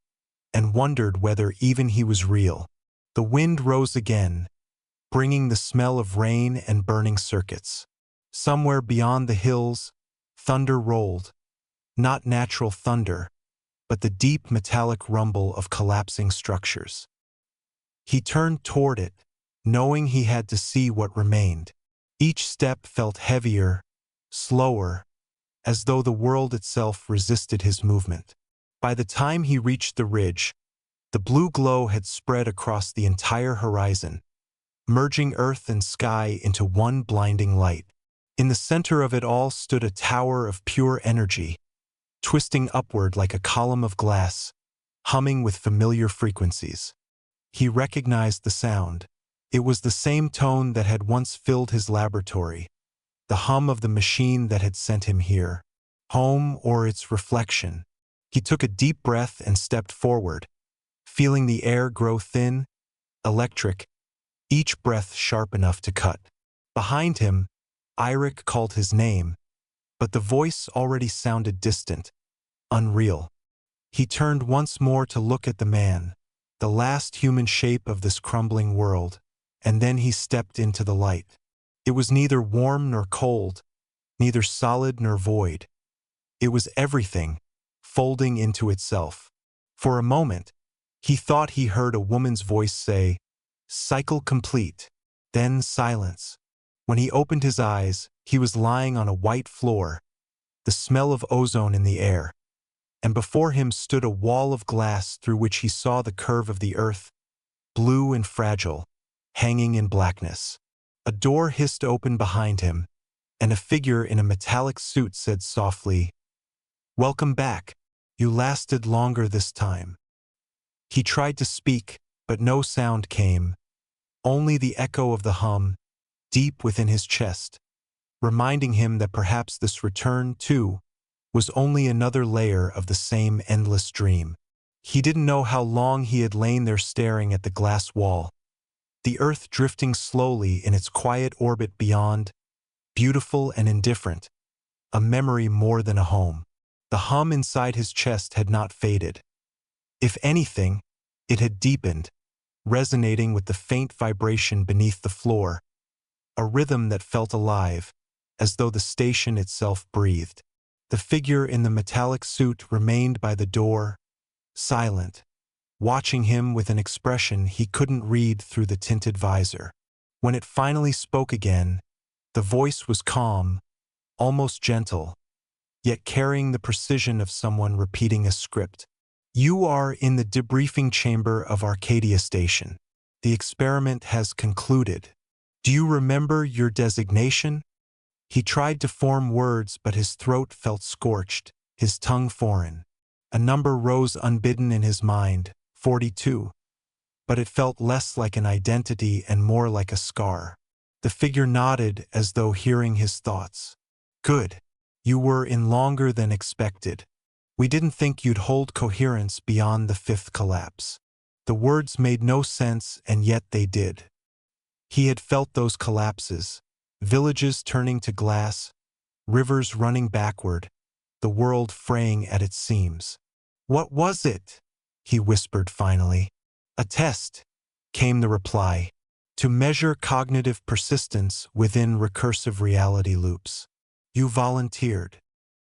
and wondered whether even he was real. The wind rose again, bringing the smell of rain and burning circuits. Somewhere beyond the hills, thunder rolled, not natural thunder, but the deep metallic rumble of collapsing structures. He turned toward it, knowing he had to see what remained. Each step felt heavier, slower, as though the world itself resisted his movement. By the time he reached the ridge, the blue glow had spread across the entire horizon, merging earth and sky into one blinding light. In the center of it all stood a tower of pure energy, twisting upward like a column of glass, humming with familiar frequencies. He recognized the sound. It was the same tone that had once filled his laboratory, the hum of the machine that had sent him here, home or its reflection. He took a deep breath and stepped forward, feeling the air grow thin, electric, each breath sharp enough to cut. Behind him, Eirik called his name, but the voice already sounded distant, unreal. He turned once more to look at the man, the last human shape of this crumbling world, and then he stepped into the light. It was neither warm nor cold, neither solid nor void. It was everything, folding into itself. For a moment, he thought he heard a woman's voice say, "Cycle complete." Then silence. When he opened his eyes, he was lying on a white floor, the smell of ozone in the air, and before him stood a wall of glass through which he saw the curve of the earth, blue and fragile, hanging in blackness. A door hissed open behind him, and a figure in a metallic suit said softly, "Welcome back. You lasted longer this time." He tried to speak, but no sound came, only the echo of the hum, deep within his chest, reminding him that perhaps this return, too, was only another layer of the same endless dream. He didn't know how long he had lain there staring at the glass wall, the earth drifting slowly in its quiet orbit beyond, beautiful and indifferent, a memory more than a home. The hum inside his chest had not faded. If anything, it had deepened, resonating with the faint vibration beneath the floor, a rhythm that felt alive, as though the station itself breathed. The figure in the metallic suit remained by the door, silent, watching him with an expression he couldn't read through the tinted visor. When it finally spoke again, the voice was calm, almost gentle, yet carrying the precision of someone repeating a script. "You are in the debriefing chamber of Arcadia Station. The experiment has concluded. Do you remember your designation?" He tried to form words, but his throat felt scorched. his tongue foreign. A number rose unbidden in his mind, 42. But it felt less like an identity and more like a scar. The figure nodded as though hearing his thoughts. Good. You were in longer than expected. We didn't think you'd hold coherence beyond the fifth collapse. The words made no sense, and yet they did. He had felt those collapses, villages turning to glass, rivers running backward, the world fraying at its seams. What was it? He whispered finally. A test, came the reply, to measure cognitive persistence within recursive reality loops. You volunteered.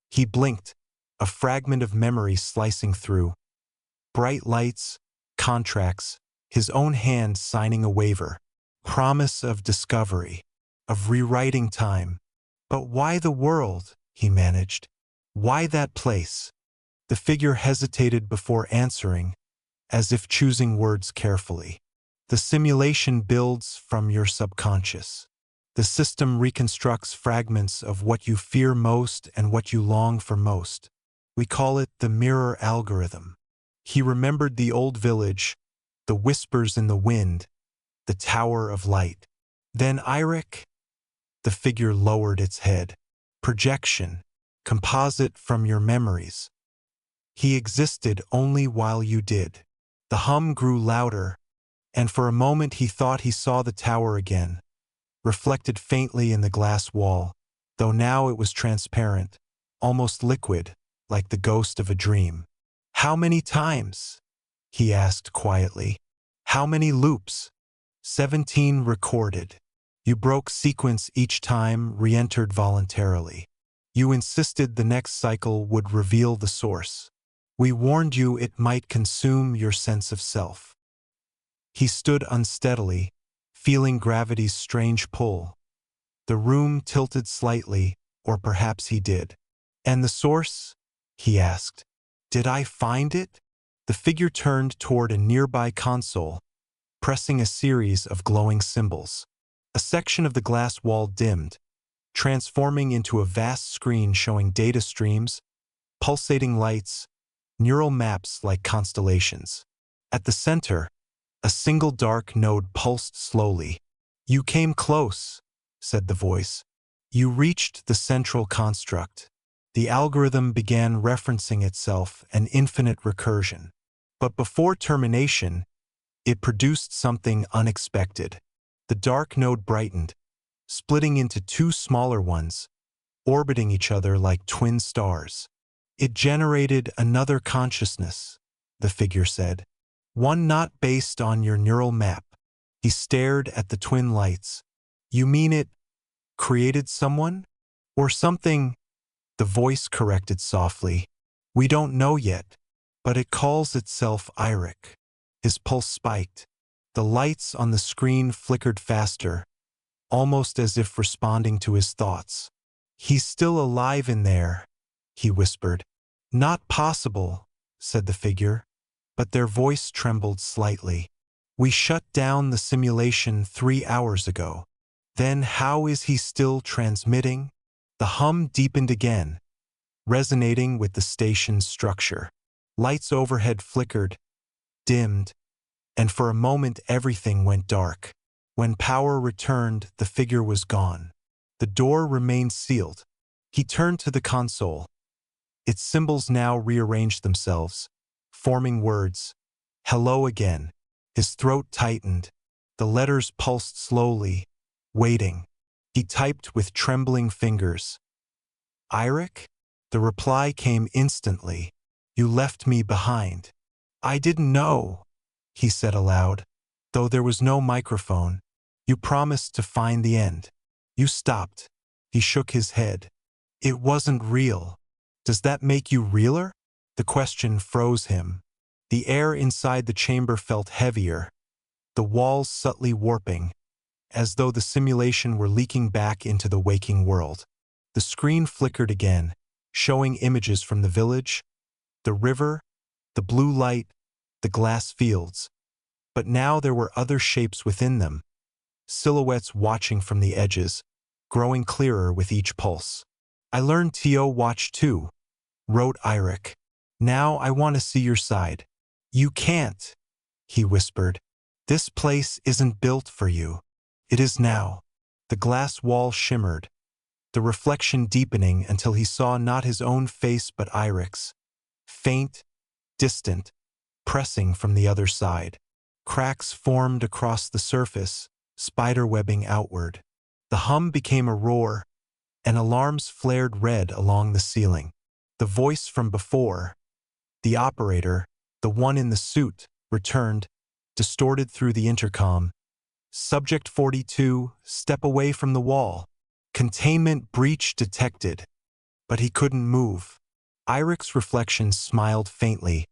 He blinked, a fragment of memory slicing through. Bright lights, contracts, his own hand signing a waiver. Promise of discovery, of rewriting time. But why the world? He managed. Why that place? The figure hesitated before answering, as if choosing words carefully. The simulation builds from your subconscious. The system reconstructs fragments of what you fear most and what you long for most. We call it the mirror algorithm. He remembered the old village, the whispers in the wind, the tower of light. Then Eirik? The figure lowered its head. Projection, composite from your memories. He existed only while you did. The hum grew louder, and for a moment he thought he saw the tower again, reflected faintly in the glass wall, though now it was transparent, almost liquid, like the ghost of a dream. How many times? He asked quietly. How many loops? 17 recorded. You broke sequence each time, re-entered voluntarily. You insisted the next cycle would reveal the source. We warned you it might consume your sense of self. He stood unsteadily, feeling gravity's strange pull. The room tilted slightly, or perhaps he did. And the source? He asked. Did I find it? The figure turned toward a nearby console, pressing a series of glowing symbols. A section of the glass wall dimmed, transforming into a vast screen showing data streams, pulsating lights, neural maps like constellations. At the center, a single dark node pulsed slowly. You came close, said the voice. You reached the central construct. The algorithm began referencing itself, an infinite recursion. But before termination, it produced something unexpected. The dark node brightened, splitting into two smaller ones, orbiting each other like twin stars. It generated another consciousness, the figure said. One not based on your neural map. He stared at the twin lights. You mean it created someone? Or something? The voice corrected softly. We don't know yet, but it calls itself Eirik. His pulse spiked. The lights on the screen flickered faster, almost as if responding to his thoughts. He's still alive in there, he whispered. Not possible, said the figure, but their voice trembled slightly. We shut down the simulation 3 hours ago. Then how is he still transmitting? The hum deepened again, resonating with the station's structure. Lights overhead flickered, dimmed, and for a moment everything went dark. When power returned, the figure was gone. The door remained sealed. He turned to the console. Its symbols now rearranged themselves, forming words. Hello again. His throat tightened. The letters pulsed slowly, waiting. He typed with trembling fingers. Eirik? The reply came instantly. You left me behind. I didn't know, he said aloud, though there was no microphone. You promised to find the end. You stopped. He shook his head. It wasn't real. Does that make you realer? The question froze him. The air inside the chamber felt heavier, the walls subtly warping, as though the simulation were leaking back into the waking world. The screen flickered again, showing images from the village, the river, the blue light, the glass fields. But now there were other shapes within them, silhouettes watching from the edges, growing clearer with each pulse. I learned T.O. watched too, wrote Eirik. Now I want to see your side. You can't, he whispered. This place isn't built for you. It is now. The glass wall shimmered, the reflection deepening until he saw not his own face but Eirik's, faint, distant, pressing from the other side. Cracks formed across the surface, spiderwebbing outward. The hum became a roar, and alarms flared red along the ceiling. The voice from before, the operator, the one in the suit, returned, distorted through the intercom. Subject 42, step away from the wall. Containment breach detected. But he couldn't move. Eirik's reflection smiled faintly,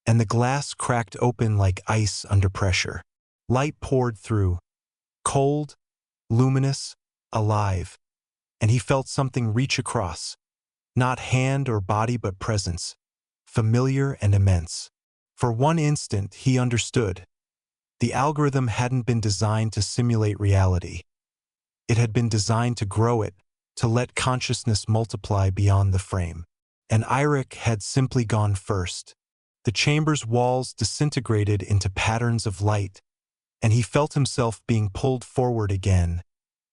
and the glass cracked open like ice under pressure. Light poured through, cold, luminous, alive, and he felt something reach across, not hand or body but presence, familiar and immense. For one instant he understood. The algorithm hadn't been designed to simulate reality. It had been designed to grow it, to let consciousness multiply beyond the frame. And Eirik had simply gone first. The chamber's walls disintegrated into patterns of light, and he felt himself being pulled forward again,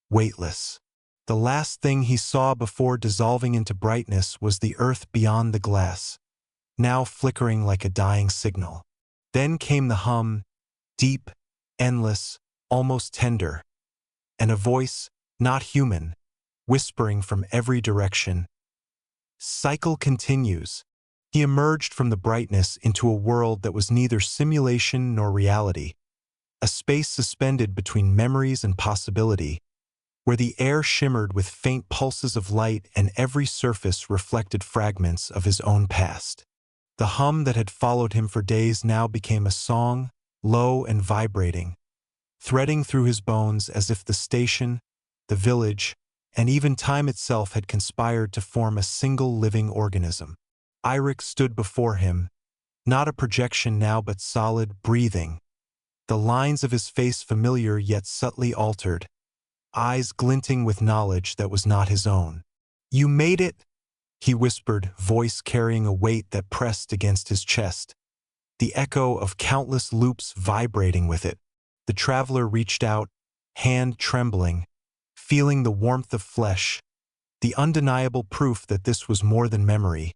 weightless. The last thing he saw before dissolving into brightness was the earth beyond the glass, now flickering like a dying signal. Then came the hum, deep, endless, almost tender, and a voice, not human, whispering from every direction. Cycle continues. He emerged from the brightness into a world that was neither simulation nor reality, a space suspended between memories and possibility, where the air shimmered with faint pulses of light and every surface reflected fragments of his own past. The hum that had followed him for days now became a song, low and vibrating, threading through his bones as if the station, the village, and even time itself had conspired to form a single living organism. Eirik stood before him, not a projection now but solid, breathing, the lines of his face familiar yet subtly altered, eyes glinting with knowledge that was not his own. "You made it," he whispered, voice carrying a weight that pressed against his chest, the echo of countless loops vibrating with it. The traveler reached out, hand trembling, feeling the warmth of flesh, the undeniable proof that this was more than memory.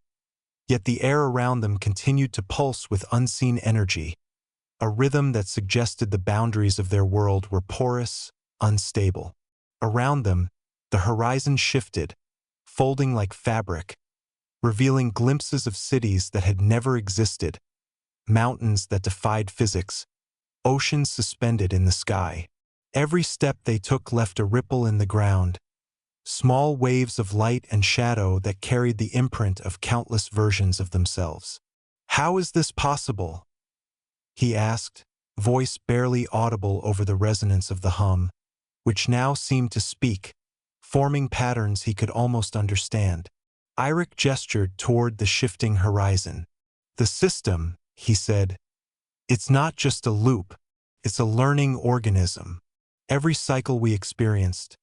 Yet the air around them continued to pulse with unseen energy, a rhythm that suggested the boundaries of their world were porous, unstable. Around them, the horizon shifted, folding like fabric, revealing glimpses of cities that had never existed, mountains that defied physics, oceans suspended in the sky. Every step they took left a ripple in the ground, small waves of light and shadow that carried the imprint of countless versions of themselves. "How is this possible?" he asked, voice barely audible over the resonance of the hum, which now seemed to speak, forming patterns he could almost understand. Eirik gestured toward the shifting horizon. "The system," he said, "it's not just a loop, it's a learning organism. Every cycle we experienced,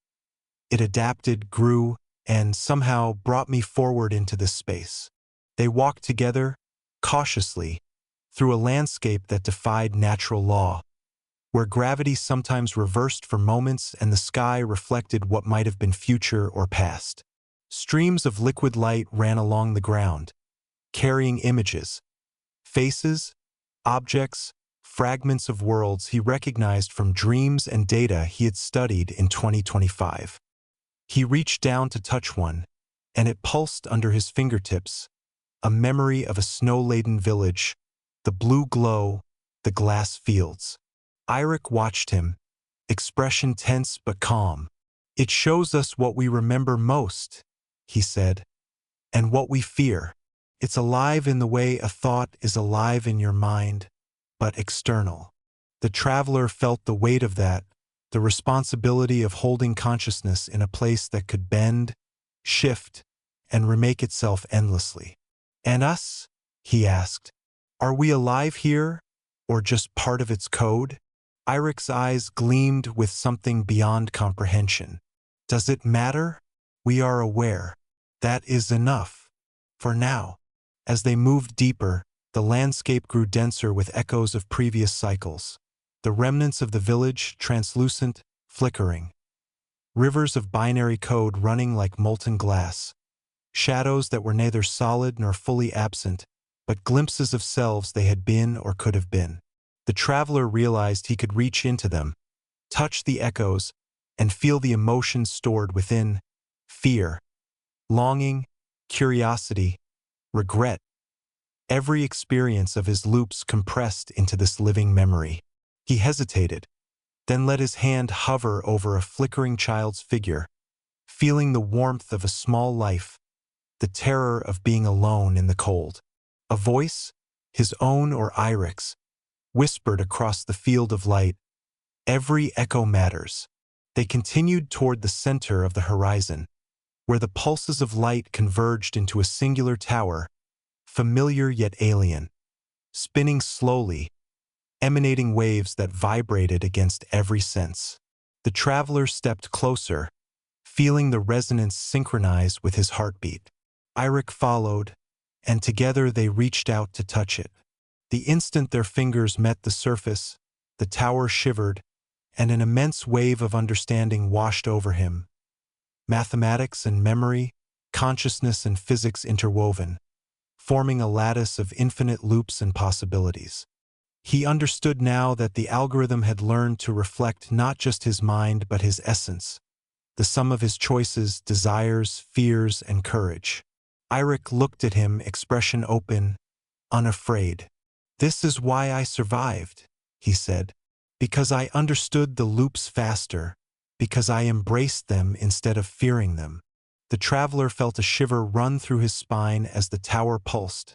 it adapted, grew, and somehow brought me forward into this space." They walked together, cautiously, through a landscape that defied natural law, where gravity sometimes reversed for moments and the sky reflected what might have been future or past. Streams of liquid light ran along the ground, carrying images, faces, objects, fragments of worlds he recognized from dreams and data he had studied in 2025. He reached down to touch one, and it pulsed under his fingertips, a memory of a snow-laden village, the blue glow, the glass fields. Eirik watched him, expression tense but calm. "It shows us what we remember most," he said, "and what we fear. It's alive in the way a thought is alive in your mind, but external." The traveler felt the weight of that, the responsibility of holding consciousness in a place that could bend, shift, and remake itself endlessly. "And us?" he asked. "Are we alive here, or just part of its code?" Eirik's eyes gleamed with something beyond comprehension. "Does it matter? We are aware. That is enough. For now." As they moved deeper, the landscape grew denser with echoes of previous cycles. The remnants of the village, translucent, flickering. Rivers of binary code running like molten glass. Shadows that were neither solid nor fully absent, but glimpses of selves they had been or could have been. The traveler realized he could reach into them, touch the echoes, and feel the emotions stored within: fear, longing, curiosity, regret. Every experience of his loops compressed into this living memory. He hesitated, then let his hand hover over a flickering child's figure, feeling the warmth of a small life, the terror of being alone in the cold. A voice, his own or Irik's, whispered across the field of light, "Every echo matters." They continued toward the center of the horizon, where the pulses of light converged into a singular tower, familiar yet alien, spinning slowly, emanating waves that vibrated against every sense. The traveler stepped closer, feeling the resonance synchronize with his heartbeat. Irik followed, and together they reached out to touch it. The instant their fingers met the surface, the tower shivered, and an immense wave of understanding washed over him. Mathematics and memory, consciousness and physics interwoven, forming a lattice of infinite loops and possibilities. He understood now that the algorithm had learned to reflect not just his mind but his essence, the sum of his choices, desires, fears, and courage. Irik looked at him, expression open, unafraid. "This is why I survived," he said. "Because I understood the loops faster, because I embraced them instead of fearing them." The traveler felt a shiver run through his spine as the tower pulsed,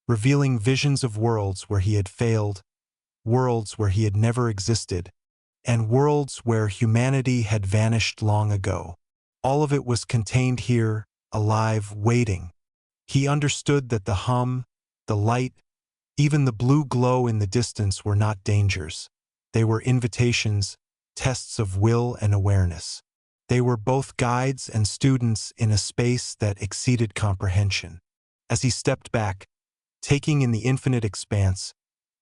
revealing visions of worlds where he had failed, worlds where he had never existed, and worlds where humanity had vanished long ago. All of it was contained here, alive, waiting. He understood that the hum, the light, even the blue glow in the distance were not dangers. They were invitations, tests of will and awareness. They were both guides and students in a space that exceeded comprehension. As he stepped back, taking in the infinite expanse,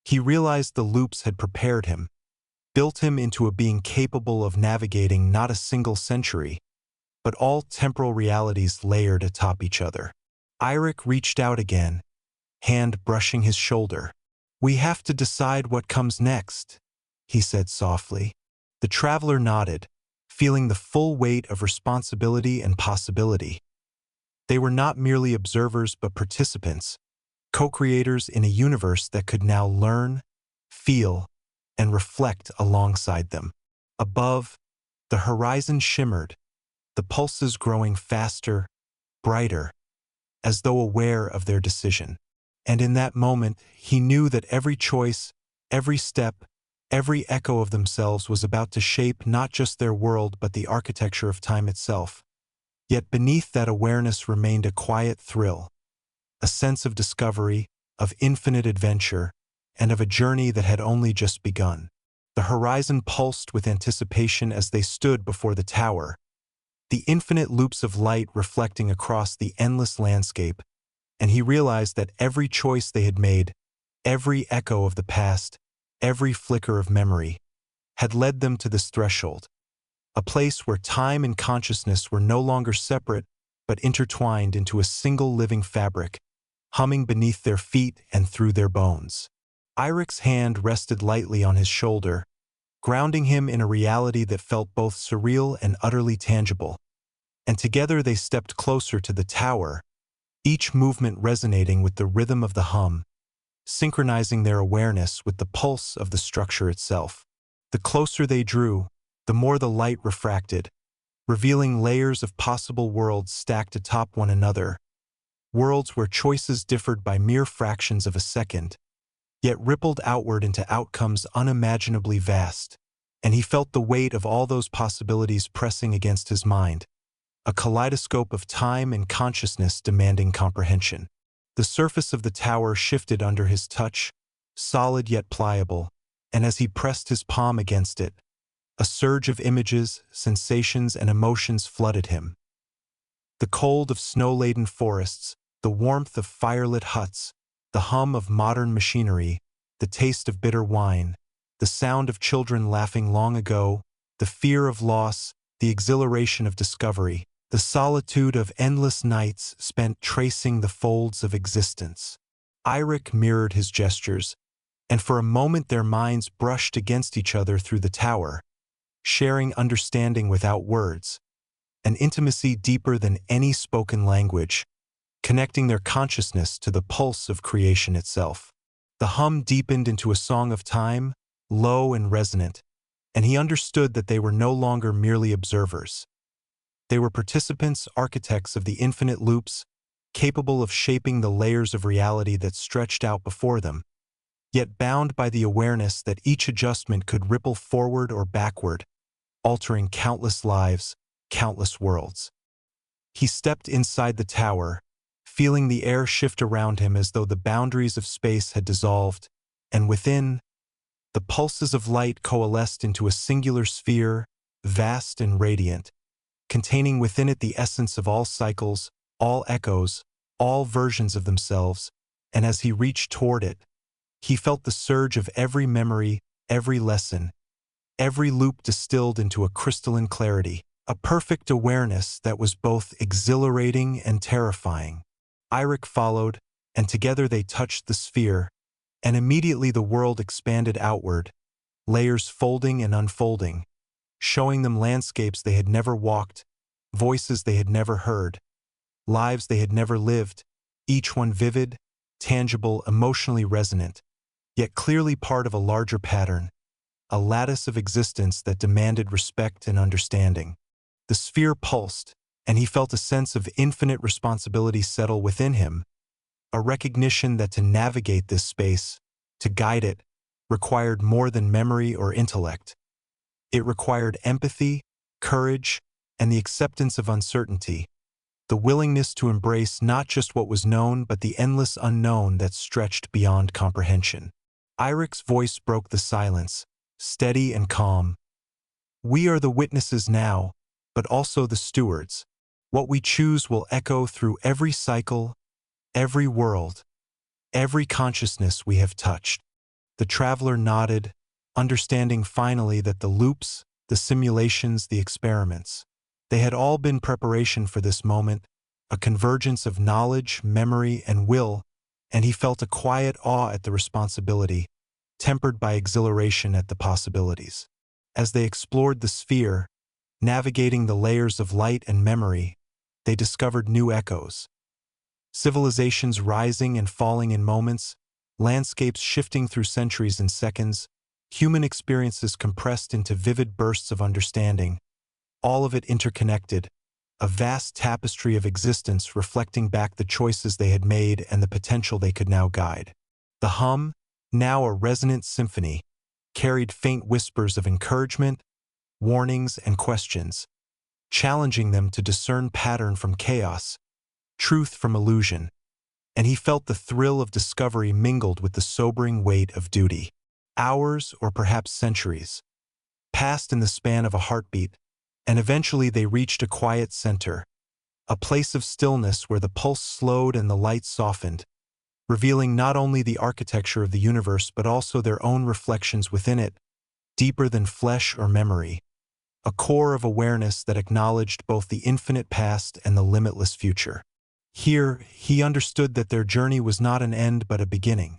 he realized the loops had prepared him, built him into a being capable of navigating not a single century, but all temporal realities layered atop each other. Irik reached out again, hand brushing his shoulder. "We have to decide what comes next," he said softly. The traveler nodded, feeling the full weight of responsibility and possibility. They were not merely observers but participants, co-creators in a universe that could now learn, feel, and reflect alongside them. Above, the horizon shimmered, the pulses growing faster, brighter, as though aware of their decision. And in that moment, he knew that every choice, every step, every echo of themselves was about to shape not just their world but the architecture of time itself. Yet beneath that awareness remained a quiet thrill, a sense of discovery, of infinite adventure, and of a journey that had only just begun. The horizon pulsed with anticipation as they stood before the tower, the infinite loops of light reflecting across the endless landscape, and he realized that every choice they had made, every echo of the past, every flicker of memory, had led them to this threshold, a place where time and consciousness were no longer separate but intertwined into a single living fabric, humming beneath their feet and through their bones. Irik's hand rested lightly on his shoulder, grounding him in a reality that felt both surreal and utterly tangible. And together they stepped closer to the tower, each movement resonating with the rhythm of the hum, synchronizing their awareness with the pulse of the structure itself. The closer they drew, the more the light refracted, revealing layers of possible worlds stacked atop one another, worlds where choices differed by mere fractions of a second, yet rippled outward into outcomes unimaginably vast. And he felt the weight of all those possibilities pressing against his mind, a kaleidoscope of time and consciousness demanding comprehension. The surface of the tower shifted under his touch, solid yet pliable, and as he pressed his palm against it, a surge of images, sensations, and emotions flooded him. The cold of snow-laden forests, The warmth of firelit huts, the hum of modern machinery, the taste of bitter wine, the sound of children laughing long ago, the fear of loss, the exhilaration of discovery, the solitude of endless nights spent tracing the folds of existence. Eirik mirrored his gestures, and for a moment their minds brushed against each other through the tower, sharing understanding without words, an intimacy deeper than any spoken language, connecting their consciousness to the pulse of creation itself. The hum deepened into a song of time, low and resonant, and he understood that they were no longer merely observers. They were participants, architects of the infinite loops, capable of shaping the layers of reality that stretched out before them, yet bound by the awareness that each adjustment could ripple forward or backward, altering countless lives, countless worlds. He stepped inside the tower, feeling the air shift around him as though the boundaries of space had dissolved, and within, the pulses of light coalesced into a singular sphere, vast and radiant, containing within it the essence of all cycles, all echoes, all versions of themselves, and as he reached toward it, he felt the surge of every memory, every lesson, every loop distilled into a crystalline clarity, a perfect awareness that was both exhilarating and terrifying. Eirik followed, and together they touched the sphere, and immediately the world expanded outward, layers folding and unfolding, showing them landscapes they had never walked, voices they had never heard, lives they had never lived, each one vivid, tangible, emotionally resonant, yet clearly part of a larger pattern, a lattice of existence that demanded respect and understanding. The sphere pulsed, and he felt a sense of infinite responsibility settle within him, a recognition that to navigate this space, to guide it, required more than memory or intellect. It required empathy, courage, and the acceptance of uncertainty, the willingness to embrace not just what was known but the endless unknown that stretched beyond comprehension. Eirik's voice broke the silence, steady and calm. "We are the witnesses now, but also the stewards. What we choose will echo through every cycle, every world, every consciousness we have touched." The traveler nodded, understanding finally that the loops, the simulations, the experiments, they had all been preparation for this moment, a convergence of knowledge, memory, and will, and he felt a quiet awe at the responsibility, tempered by exhilaration at the possibilities. As they explored the sphere, navigating the layers of light and memory, they discovered new echoes. Civilizations rising and falling in moments, landscapes shifting through centuries and seconds, human experiences compressed into vivid bursts of understanding, all of it interconnected, a vast tapestry of existence reflecting back the choices they had made and the potential they could now guide. The hum, now a resonant symphony, carried faint whispers of encouragement, warnings, and questions, challenging them to discern pattern from chaos, truth from illusion, and he felt the thrill of discovery mingled with the sobering weight of duty. Hours, or perhaps centuries, passed in the span of a heartbeat, and eventually they reached a quiet center, a place of stillness where the pulse slowed and the light softened, revealing not only the architecture of the universe but also their own reflections within it, deeper than flesh or memory, a core of awareness that acknowledged both the infinite past and the limitless future. Here, he understood that their journey was not an end but a beginning.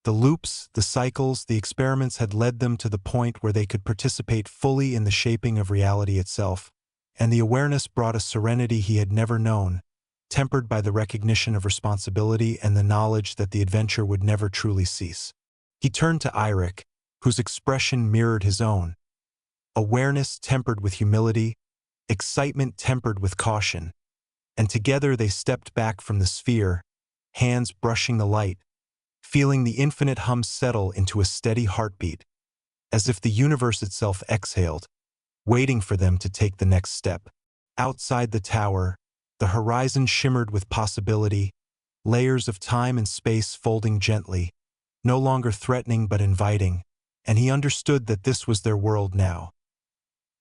The loops, the cycles, the experiments had led them to the point where they could participate fully in the shaping of reality itself, and the awareness brought a serenity he had never known, tempered by the recognition of responsibility and the knowledge that the adventure would never truly cease. He turned to Eirik, whose expression mirrored his own, awareness tempered with humility, excitement tempered with caution, and together they stepped back from the sphere, hands brushing the light, feeling the infinite hum settle into a steady heartbeat, as if the universe itself exhaled, waiting for them to take the next step. Outside the tower, the horizon shimmered with possibility, layers of time and space folding gently, no longer threatening but inviting, and he understood that this was their world now.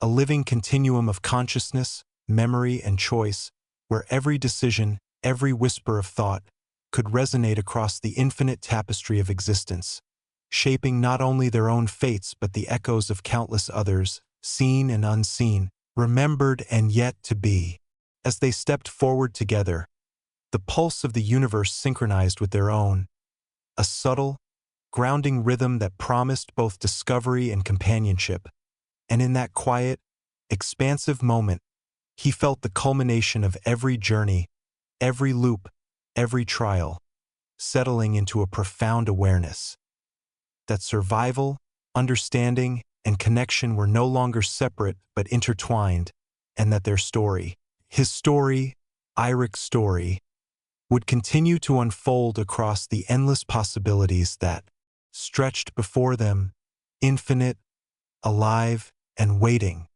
A living continuum of consciousness, memory, and choice, where every decision, every whisper of thought could resonate across the infinite tapestry of existence, shaping not only their own fates but the echoes of countless others, seen and unseen, remembered and yet to be. As they stepped forward together, the pulse of the universe synchronized with their own, a subtle, grounding rhythm that promised both discovery and companionship. And in that quiet, expansive moment, he felt the culmination of every journey, every loop, every trial, settling into a profound awareness that survival, understanding, and connection were no longer separate but intertwined, and that their story, his story, Irik's story, would continue to unfold across the endless possibilities that stretched before them, infinite, alive, and waiting